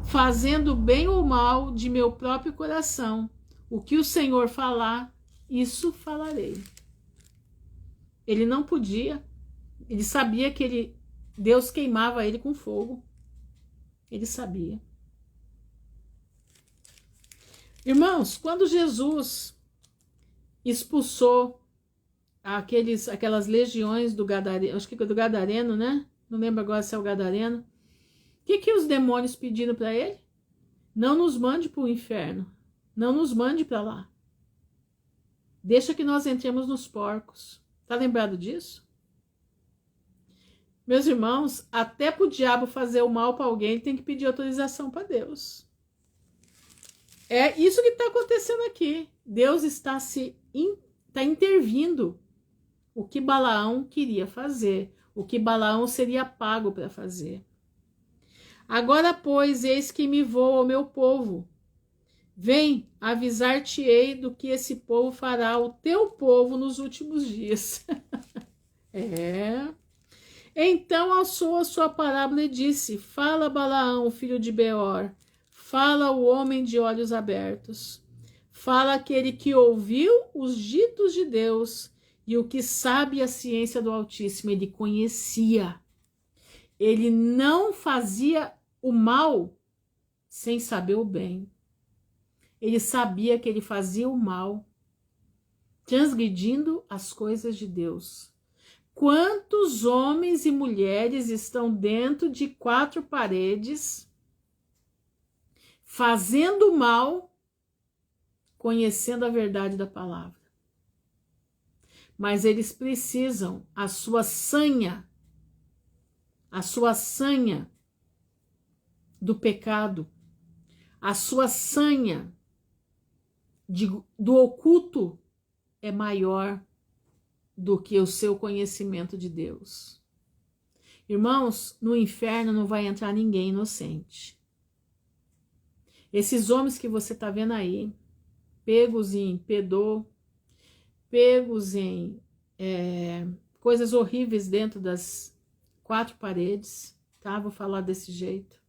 fazendo bem ou mal de meu próprio coração. O que o Senhor falar, isso falarei. Ele não podia, ele sabia que Deus queimava ele com fogo. Ele sabia. Irmãos, quando Jesus expulsou aquelas legiões do Gadareno, acho que do Gadareno, né? Não lembro agora se é o Gadareno. O que os demônios pediram para ele? Não nos mande para o inferno. Não nos mande para lá. Deixa que nós entremos nos porcos. Tá lembrado disso? Meus irmãos, até para o diabo fazer o mal para alguém, tem que pedir autorização para Deus. É isso que está acontecendo aqui. Deus está intervindo o que Balaão queria fazer, o que Balaão seria pago para fazer. Agora, pois, eis que me vou ao meu povo. Vem, avisar-te-ei do que esse povo fará ao teu povo nos últimos dias. Então alçou a sua parábola e disse: fala, Balaão, filho de Beor, fala o homem de olhos abertos, fala aquele que ouviu os ditos de Deus e o que sabe a ciência do Altíssimo. Ele conhecia, ele não fazia o mal sem saber o bem. Ele sabia que ele fazia o mal, transgredindo as coisas de Deus. Quantos homens e mulheres estão dentro de quatro paredes, fazendo mal, conhecendo a verdade da palavra? Mas eles precisam a sua sanha do pecado, a sua sanha do oculto é maior do que o seu conhecimento de Deus. Irmãos, no inferno não vai entrar ninguém inocente. Esses homens que você está vendo aí, pegos em pedô, pegos em coisas horríveis dentro das quatro paredes, tá? Vou falar desse jeito.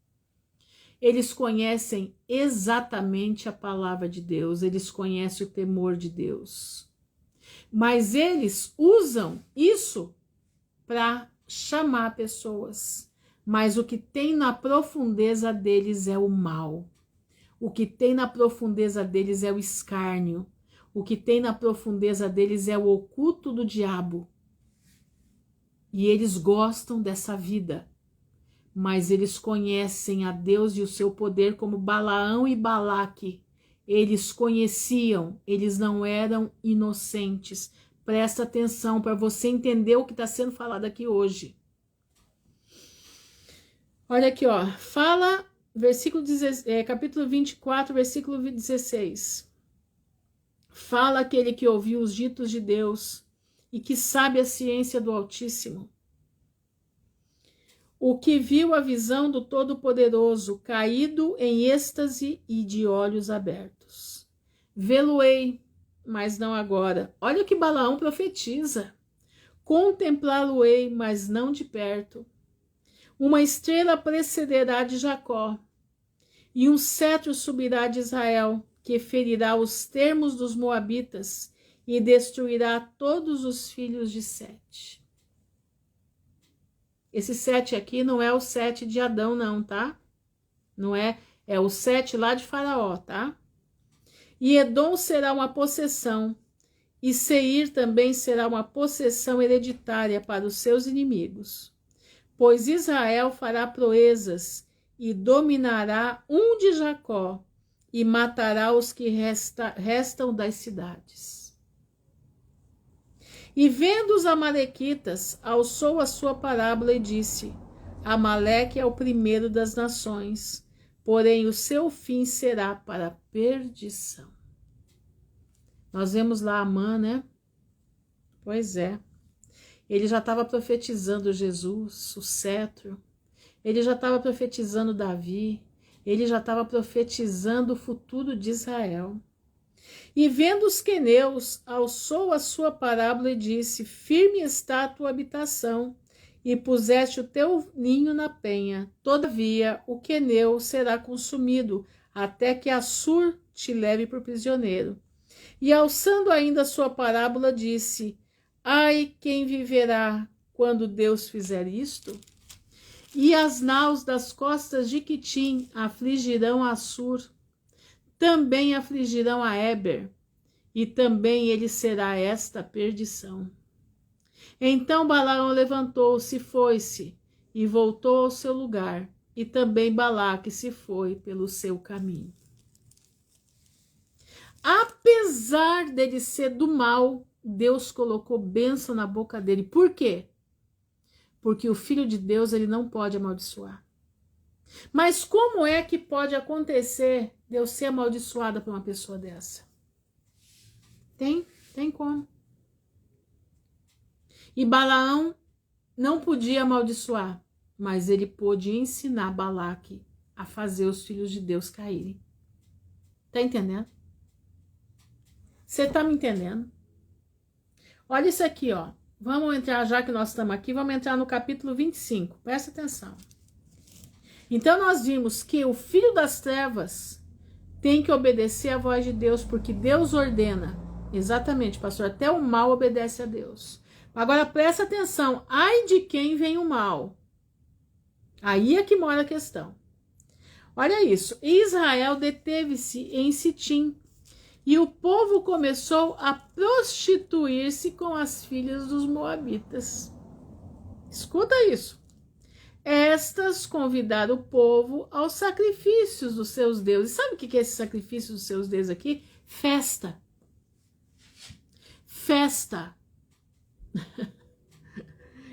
Eles conhecem exatamente a palavra de Deus, eles conhecem o temor de Deus. Mas eles usam isso para chamar pessoas. Mas o que tem na profundeza deles é o mal. O que tem na profundeza deles é o escárnio. O que tem na profundeza deles é o oculto do diabo. E eles gostam dessa vida. Mas eles conhecem a Deus e o seu poder como Balaão e Balaque. Eles conheciam, eles não eram inocentes. Presta atenção para você entender o que está sendo falado aqui hoje. Olha aqui, ó. Fala, capítulo 24, versículo 16. Fala aquele que ouviu os ditos de Deus e que sabe a ciência do Altíssimo. O que viu a visão do Todo-Poderoso, caído em êxtase e de olhos abertos. Vê-lo-ei, mas não agora. Olha o que Balaão profetiza. Contemplá-lo-ei, mas não de perto. Uma estrela precederá de Jacó, e um cetro subirá de Israel, que ferirá os termos dos moabitas e destruirá todos os filhos de Sete. Esse 7 aqui não é o 7 de Adão, não, tá? Não é, é o 7 lá de Faraó, tá? E Edom será uma possessão, e Seir também será uma possessão hereditária para os seus inimigos. Pois Israel fará proezas e dominará um de Jacó, e matará os que restam das cidades. E vendo os amalequitas, alçou a sua parábola e disse: Amaleque é o primeiro das nações, porém o seu fim será para a perdição. Nós vemos lá Amã, né? Pois é. Ele já estava profetizando Jesus, o cetro. Ele já estava profetizando Davi. Ele já estava profetizando o futuro de Israel. E vendo os queneus, alçou a sua parábola e disse: firme está a tua habitação, e puseste o teu ninho na penha. Todavia o queneu será consumido, até que Assur te leve por prisioneiro. E alçando ainda a sua parábola, disse: ai, quem viverá quando Deus fizer isto? E as naus das costas de Quitim afligirão Assur, também afligirão a Éber, e também ele será esta perdição. Então Balaão levantou-se e foi-se, e voltou ao seu lugar, e também Balaque se foi pelo seu caminho. Apesar dele ser do mal, Deus colocou bênção na boca dele. Por quê? Porque o Filho de Deus ele não pode amaldiçoar. Mas como é que pode acontecer de eu ser amaldiçoada por uma pessoa dessa? Tem como. E Balaão não podia amaldiçoar, mas ele pôde ensinar Balaque a fazer os filhos de Deus caírem. Tá entendendo? Você tá me entendendo? Olha isso aqui, ó. Vamos entrar, já que nós estamos aqui, vamos entrar no capítulo 25. Presta atenção. Então nós vimos que o filho das trevas tem que obedecer à voz de Deus, porque Deus ordena. Exatamente, pastor, até o mal obedece a Deus. Agora presta atenção, ai de quem vem o mal. Aí é que mora a questão. Olha isso, Israel deteve-se em Sitim, e o povo começou a prostituir-se com as filhas dos moabitas. Escuta isso. Estas convidaram o povo aos sacrifícios dos seus deuses. Sabe o que é esse sacrifício dos seus deuses aqui? Festa. Festa.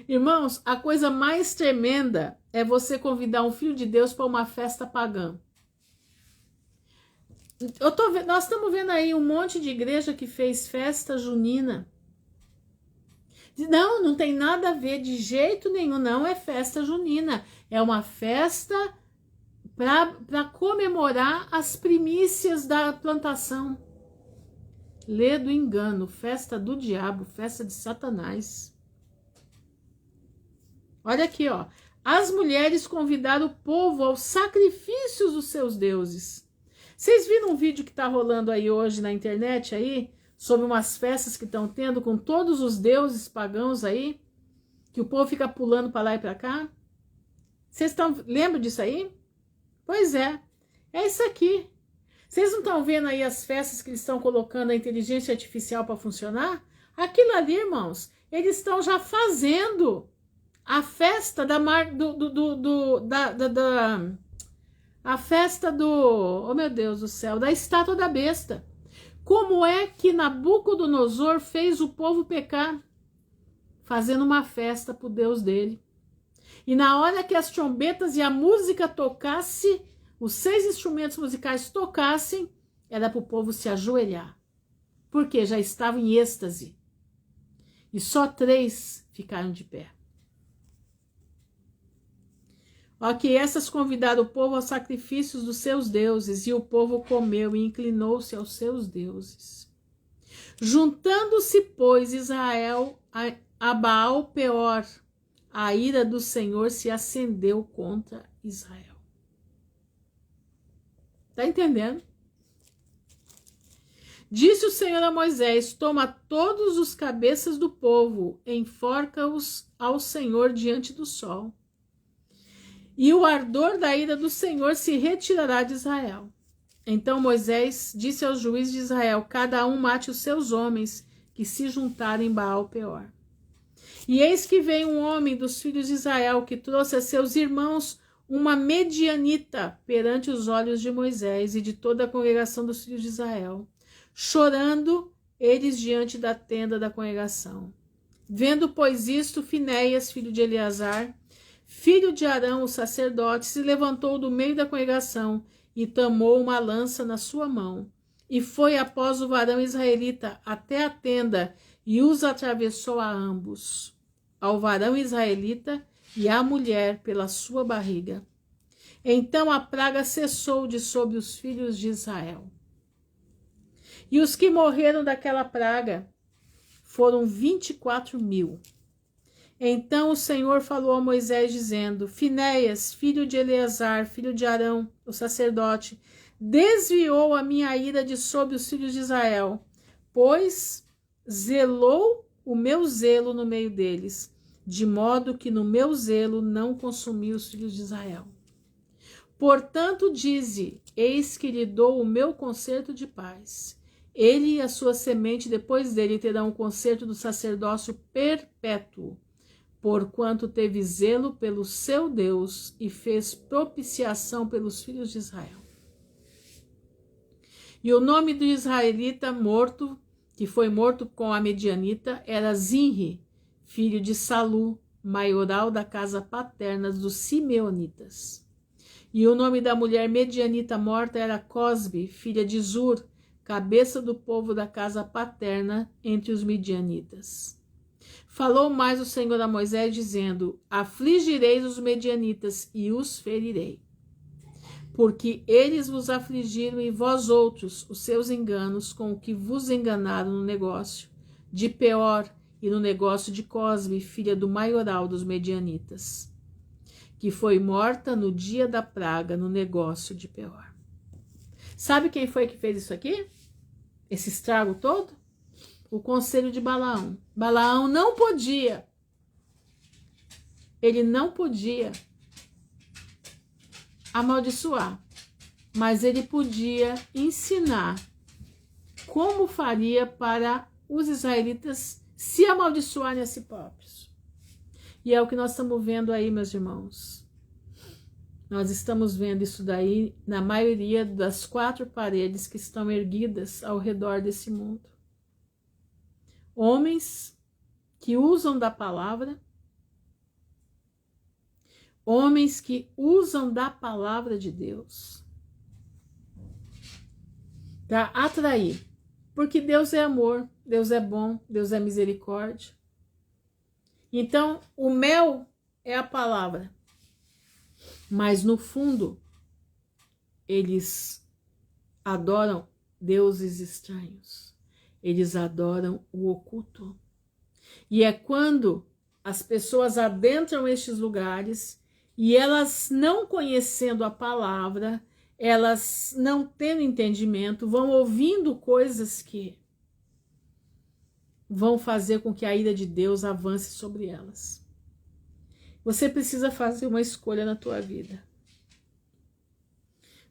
Irmãos, a coisa mais tremenda é você convidar um filho de Deus para uma festa pagã. Nós estamos vendo aí um monte de igreja que fez festa junina. Não tem nada a ver de jeito nenhum, não é festa junina. É uma festa para comemorar as primícias da plantação. Lê do engano, festa do diabo, festa de Satanás. Olha aqui, ó. As mulheres convidaram o povo aos sacrifícios dos seus deuses. Vocês viram um vídeo que está rolando aí hoje na internet aí, sobre umas festas que estão tendo com todos os deuses pagãos aí, que o povo fica pulando para lá e para cá? Vocês lembram disso aí? Pois é isso aqui. Vocês não estão vendo aí as festas que eles estão colocando a inteligência artificial para funcionar? Aquilo ali, irmãos, eles estão já fazendo a festa a festa oh meu Deus do céu, da estátua da besta. Como é que Nabucodonosor fez o povo pecar? Fazendo uma festa para o Deus dele. E na hora que as trombetas e a música tocasse, os 6 instrumentos musicais tocassem, era para o povo se ajoelhar. Porque já estava em êxtase. E só 3 ficaram de pé. Ok, essas convidaram o povo aos sacrifícios dos seus deuses, e o povo comeu e inclinou-se aos seus deuses. Juntando-se, pois, Israel a Baal Peor, a ira do Senhor se acendeu contra Israel. Tá entendendo? Disse o Senhor a Moisés: toma todos os cabeças do povo, enforca-os ao Senhor diante do sol. E o ardor da ira do Senhor se retirará de Israel. Então Moisés disse aos juízes de Israel: cada um mate os seus homens que se juntarem em Baal Peor. E eis que veio um homem dos filhos de Israel que trouxe a seus irmãos uma medianita perante os olhos de Moisés e de toda a congregação dos filhos de Israel, chorando eles diante da tenda da congregação. Vendo, pois, isto, Finéias, filho de Eleazar, filho de Arão, o sacerdote, se levantou do meio da congregação e tomou uma lança na sua mão, e foi após o varão israelita até a tenda, e os atravessou a ambos, ao varão israelita e à mulher pela sua barriga. Então a praga cessou de sobre os filhos de Israel. E os que morreram daquela praga foram 24.000. Então o Senhor falou a Moisés, dizendo: Finéias, filho de Eleazar, filho de Arão, o sacerdote, desviou a minha ira de sobre os filhos de Israel, pois zelou o meu zelo no meio deles, de modo que no meu zelo não consumi os filhos de Israel. Portanto, dize: eis que lhe dou o meu concerto de paz. Ele e a sua semente depois dele terão o concerto do sacerdócio perpétuo, porquanto teve zelo pelo seu Deus e fez propiciação pelos filhos de Israel. E o nome do israelita morto, que foi morto com a medianita, era Zinri, filho de Salu, maioral da casa paterna dos simeonitas. E o nome da mulher medianita morta era Cosbe, filha de Zur, cabeça do povo da casa paterna entre os midianitas. Falou mais o Senhor a Moisés, dizendo: afligireis os medianitas e os ferirei, porque eles vos afligiram e vós outros os seus enganos com o que vos enganaram no negócio de Peor e no negócio de Cosbe, filha do maioral dos medianitas, que foi morta no dia da praga no negócio de Peor. Sabe quem foi que fez isso aqui? Esse estrago todo? O conselho de Balaão. Balaão não podia. Ele não podia amaldiçoar, mas ele podia ensinar como faria para os israelitas se amaldiçoarem a si próprios. E é o que nós estamos vendo aí, meus irmãos. Nós estamos vendo isso daí na maioria das 4 paredes que estão erguidas ao redor desse mundo. Homens que usam da palavra, homens que usam da palavra de Deus para atrair, porque Deus é amor, Deus é bom, Deus é misericórdia. Então, o mel é a palavra, mas no fundo, eles adoram deuses estranhos, eles adoram o oculto. E é quando as pessoas adentram estes lugares e elas, não conhecendo a palavra, elas não tendo entendimento, vão ouvindo coisas que vão fazer com que a ira de Deus avance sobre elas. Você precisa fazer uma escolha na tua vida.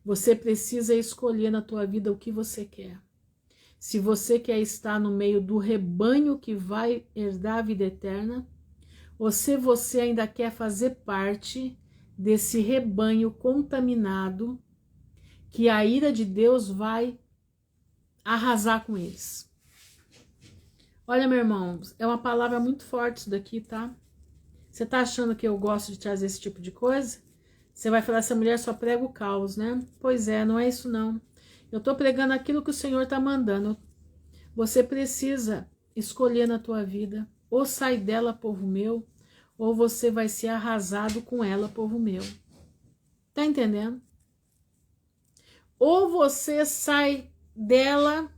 Você precisa escolher na tua vida o que você quer. Se você quer estar no meio do rebanho que vai herdar a vida eterna, ou se você ainda quer fazer parte desse rebanho contaminado, que a ira de Deus vai arrasar com eles. Olha, meu irmão, é uma palavra muito forte isso daqui, tá? Você tá achando que eu gosto de trazer esse tipo de coisa? Você vai falar, essa mulher só prega o caos, né? Pois é, não é isso não. Eu tô pregando aquilo que o Senhor tá mandando. Você precisa escolher na tua vida. Ou sai dela, povo meu, ou você vai ser arrasado com ela, povo meu. Tá entendendo? Ou você sai dela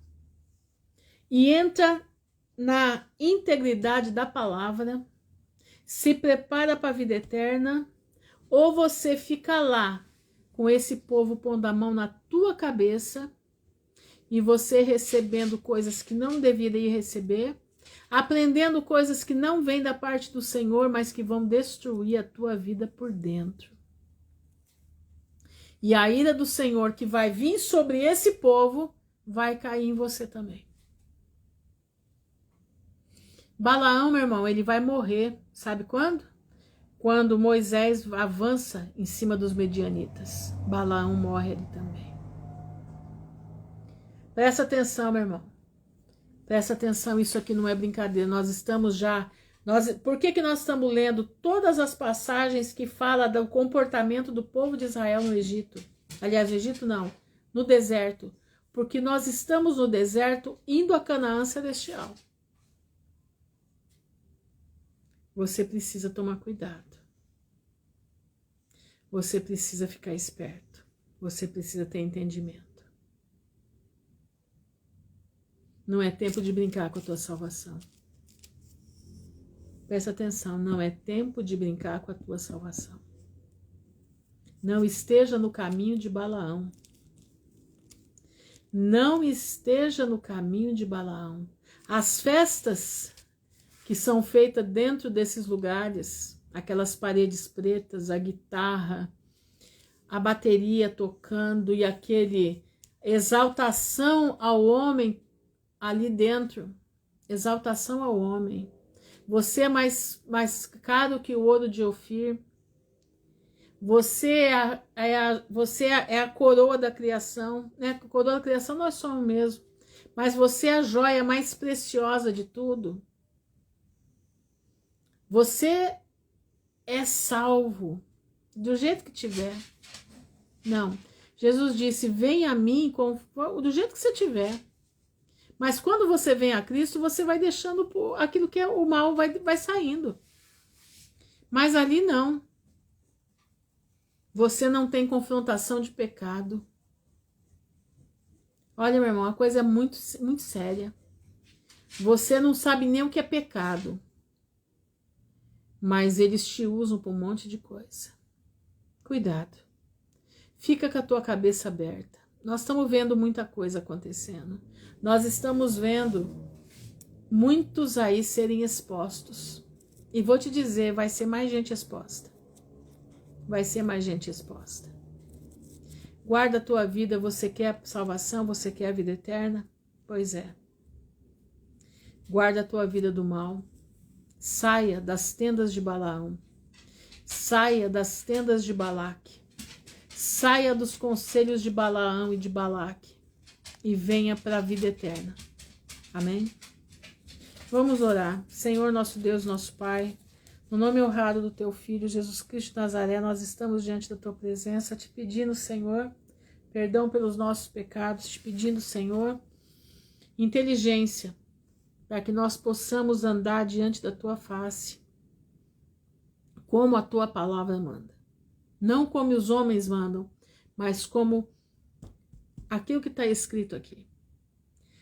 e entra na integridade da palavra, se prepara para a vida eterna, ou você fica lá com esse povo pondo a mão na tua cabeça e você recebendo coisas que não deveria receber, aprendendo coisas que não vêm da parte do Senhor, mas que vão destruir a tua vida por dentro. E a ira do Senhor que vai vir sobre esse povo vai cair em você também. Balaão, meu irmão, ele vai morrer, sabe quando? Quando Moisés avança em cima dos medianitas. Balaão morre ali também. Presta atenção, meu irmão. Presta atenção, isso aqui não é brincadeira. Nós estamos já... por que nós estamos lendo todas as passagens que falam do comportamento do povo de Israel no Egito? Aliás, no Egito não, no deserto. Porque nós estamos no deserto indo a Canaã celestial. você precisa tomar cuidado. Você precisa ficar esperto. Você precisa ter entendimento. Não é tempo de brincar com a tua salvação. Presta atenção, não é tempo de brincar com a tua salvação. Não esteja no caminho de Balaão. Não esteja no caminho de Balaão. As festas que são feitas dentro desses lugares, aquelas paredes pretas, a guitarra, a bateria tocando e aquele exaltação ao homem ali dentro, exaltação ao homem. Você é mais caro que o ouro de Ofir. Você é a coroa da criação, né? A coroa da criação nós somos mesmo. Mas você é a joia mais preciosa de tudo. Você é salvo do jeito que tiver. Não. Jesus disse: venha a mim do jeito que você tiver. Mas quando você vem a Cristo, você vai deixando aquilo que é o mal, vai saindo. Mas ali não. Você não tem confrontação de pecado. Olha, meu irmão, a coisa é muito, muito séria. Você não sabe nem o que é pecado. Mas eles te usam para um monte de coisa. Cuidado. Fica com a tua cabeça aberta. Nós estamos vendo muita coisa acontecendo. Nós estamos vendo muitos aí serem expostos. E vou te dizer, vai ser mais gente exposta. Vai ser mais gente exposta. Guarda a tua vida, você quer salvação, você quer a vida eterna? Pois é. Guarda a tua vida do mal. Saia das tendas de Balaão. Saia das tendas de Balaque. Saia dos conselhos de Balaão e de Balaque. E venha para a vida eterna. Amém? Vamos orar. Senhor, nosso Deus, nosso Pai, no nome honrado do teu Filho, Jesus Cristo de Nazaré, nós estamos diante da tua presença, te pedindo, Senhor, perdão pelos nossos pecados, te pedindo, Senhor, inteligência, para que nós possamos andar diante da tua face, como a tua palavra manda. Não como os homens mandam, mas como aquilo que está escrito aqui.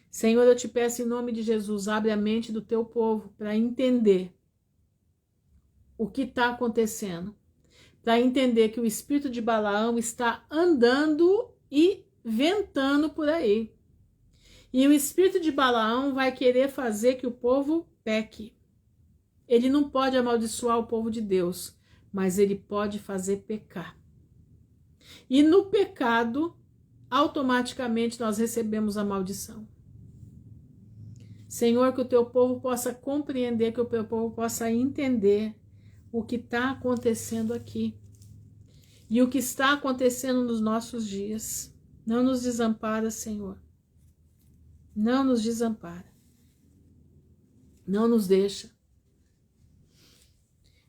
Senhor, eu te peço em nome de Jesus, abre a mente do teu povo para entender o que está acontecendo, para entender que o espírito de Balaão está andando e ventando por aí. E o espírito de Balaão vai querer fazer que o povo peque. Ele não pode amaldiçoar o povo de Deus, mas ele pode fazer pecar. E no pecado, automaticamente nós recebemos a maldição. Senhor, que o teu povo possa compreender, que o teu povo possa entender o que está acontecendo aqui e o que está acontecendo nos nossos dias. Não nos desampara, Senhor. Não nos desampara. Não nos deixa.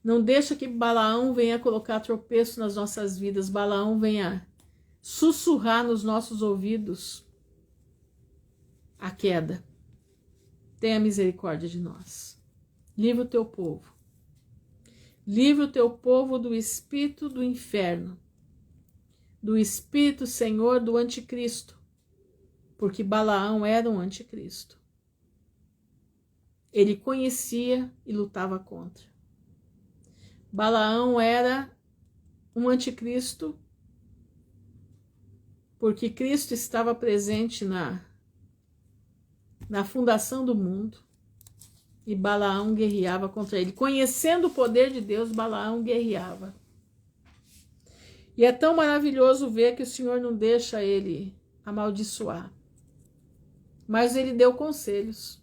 Não deixa que Balaão venha colocar tropeço nas nossas vidas. Balaão venha sussurrar nos nossos ouvidos a queda. Tenha misericórdia de nós. Livra o teu povo. Livra o teu povo do espírito do inferno. Do espírito, Senhor, do anticristo. Porque Balaão era um anticristo. Ele conhecia e lutava contra. Balaão era um anticristo porque Cristo estava presente na fundação do mundo e Balaão guerreava contra ele. Conhecendo o poder de Deus, Balaão guerreava. E é tão maravilhoso ver que o Senhor não deixa ele amaldiçoar. Mas ele deu conselhos.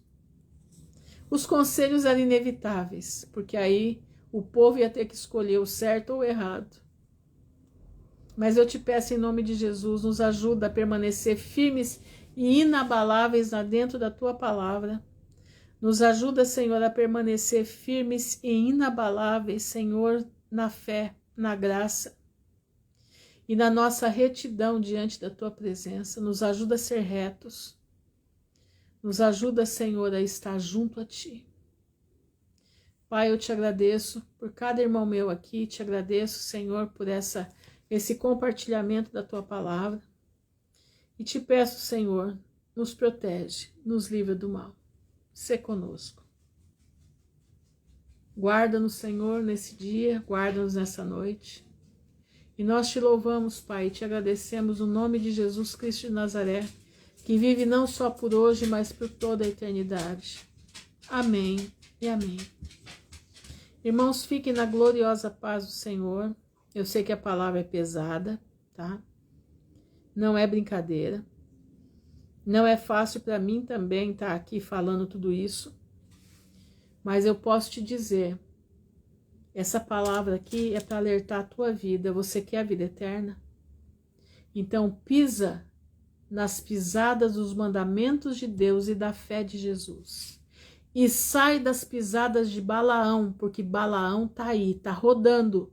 Os conselhos eram inevitáveis, porque aí o povo ia ter que escolher o certo ou o errado. Mas eu te peço em nome de Jesus, nos ajuda a permanecer firmes e inabaláveis dentro da tua palavra. Nos ajuda, Senhor, a permanecer firmes e inabaláveis, Senhor, na fé, na graça e na nossa retidão diante da tua presença. Nos ajuda a ser retos. Nos ajuda, Senhor, a estar junto a ti. Pai, eu te agradeço por cada irmão meu aqui, te agradeço, Senhor, por esse compartilhamento da tua palavra. E te peço, Senhor, nos protege, nos livra do mal. Sê conosco. Guarda-nos, Senhor, nesse dia, guarda-nos nessa noite. E nós te louvamos, Pai, e te agradecemos no nome de Jesus Cristo de Nazaré, que vive não só por hoje, mas por toda a eternidade. Amém e amém. Irmãos, fiquem na gloriosa paz do Senhor. Eu sei que a palavra é pesada, tá? Não é brincadeira. Não é fácil para mim também estar aqui falando tudo isso. Mas eu posso te dizer, essa palavra aqui é para alertar a tua vida. Você quer a vida eterna? Então pisa nas pisadas dos mandamentos de Deus e da fé de Jesus. E sai das pisadas de Balaão, porque Balaão tá aí, tá rodando.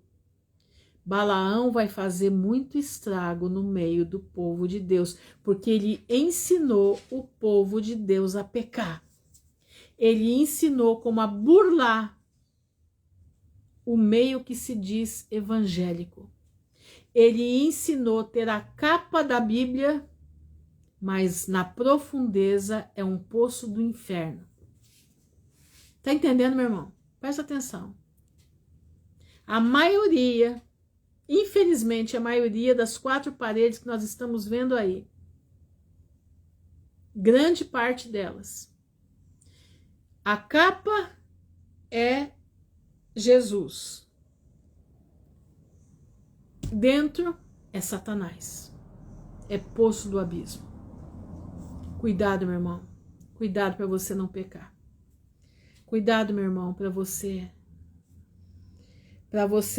Balaão vai fazer muito estrago no meio do povo de Deus, porque ele ensinou o povo de Deus a pecar. Ele ensinou como a burlar o meio que se diz evangélico. Ele ensinou a ter a capa da Bíblia, mas na profundeza é um poço do inferno. Tá entendendo, meu irmão? Presta atenção. A maioria, infelizmente, a maioria das 4 paredes que nós estamos vendo aí, grande parte delas, a capa é Jesus. Dentro é Satanás. É poço do abismo. Cuidado, meu irmão. Cuidado para você não pecar. Cuidado, meu irmão, para você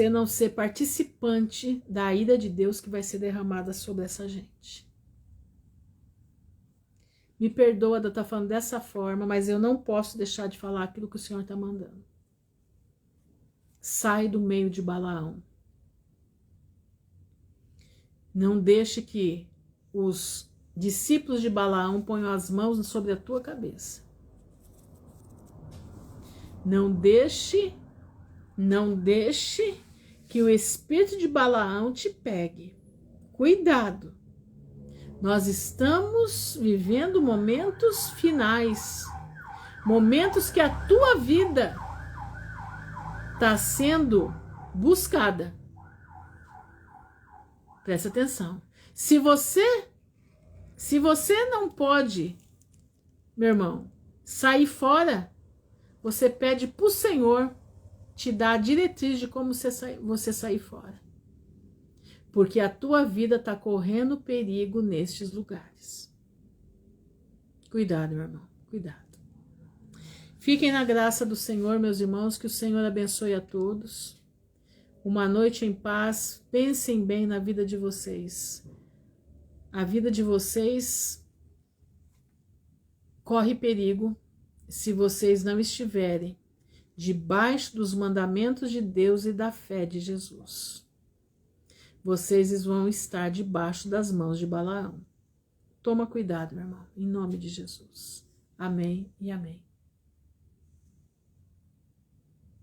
não ser participante da ira de Deus que vai ser derramada sobre essa gente. Me perdoa de eu estar falando dessa forma, mas eu não posso deixar de falar aquilo que o Senhor está mandando. Sai do meio de Balaão. Não deixe que os discípulos de Balaão ponham as mãos sobre a tua cabeça. Não deixe que o espírito de Balaão te pegue. Cuidado. Nós estamos vivendo momentos finais. Momentos que a tua vida está sendo buscada. Presta atenção. Se você não pode, meu irmão, sair fora, você pede para o Senhor te dar a diretriz de como você sair fora. Porque a tua vida está correndo perigo nestes lugares. Cuidado, meu irmão, cuidado. Fiquem na graça do Senhor, meus irmãos, que o Senhor abençoe a todos. Uma noite em paz, pensem bem na vida de vocês. A vida de vocês corre perigo se vocês não estiverem debaixo dos mandamentos de Deus e da fé de Jesus. Vocês vão estar debaixo das mãos de Balaão. Toma cuidado, meu irmão, em nome de Jesus. Amém e amém.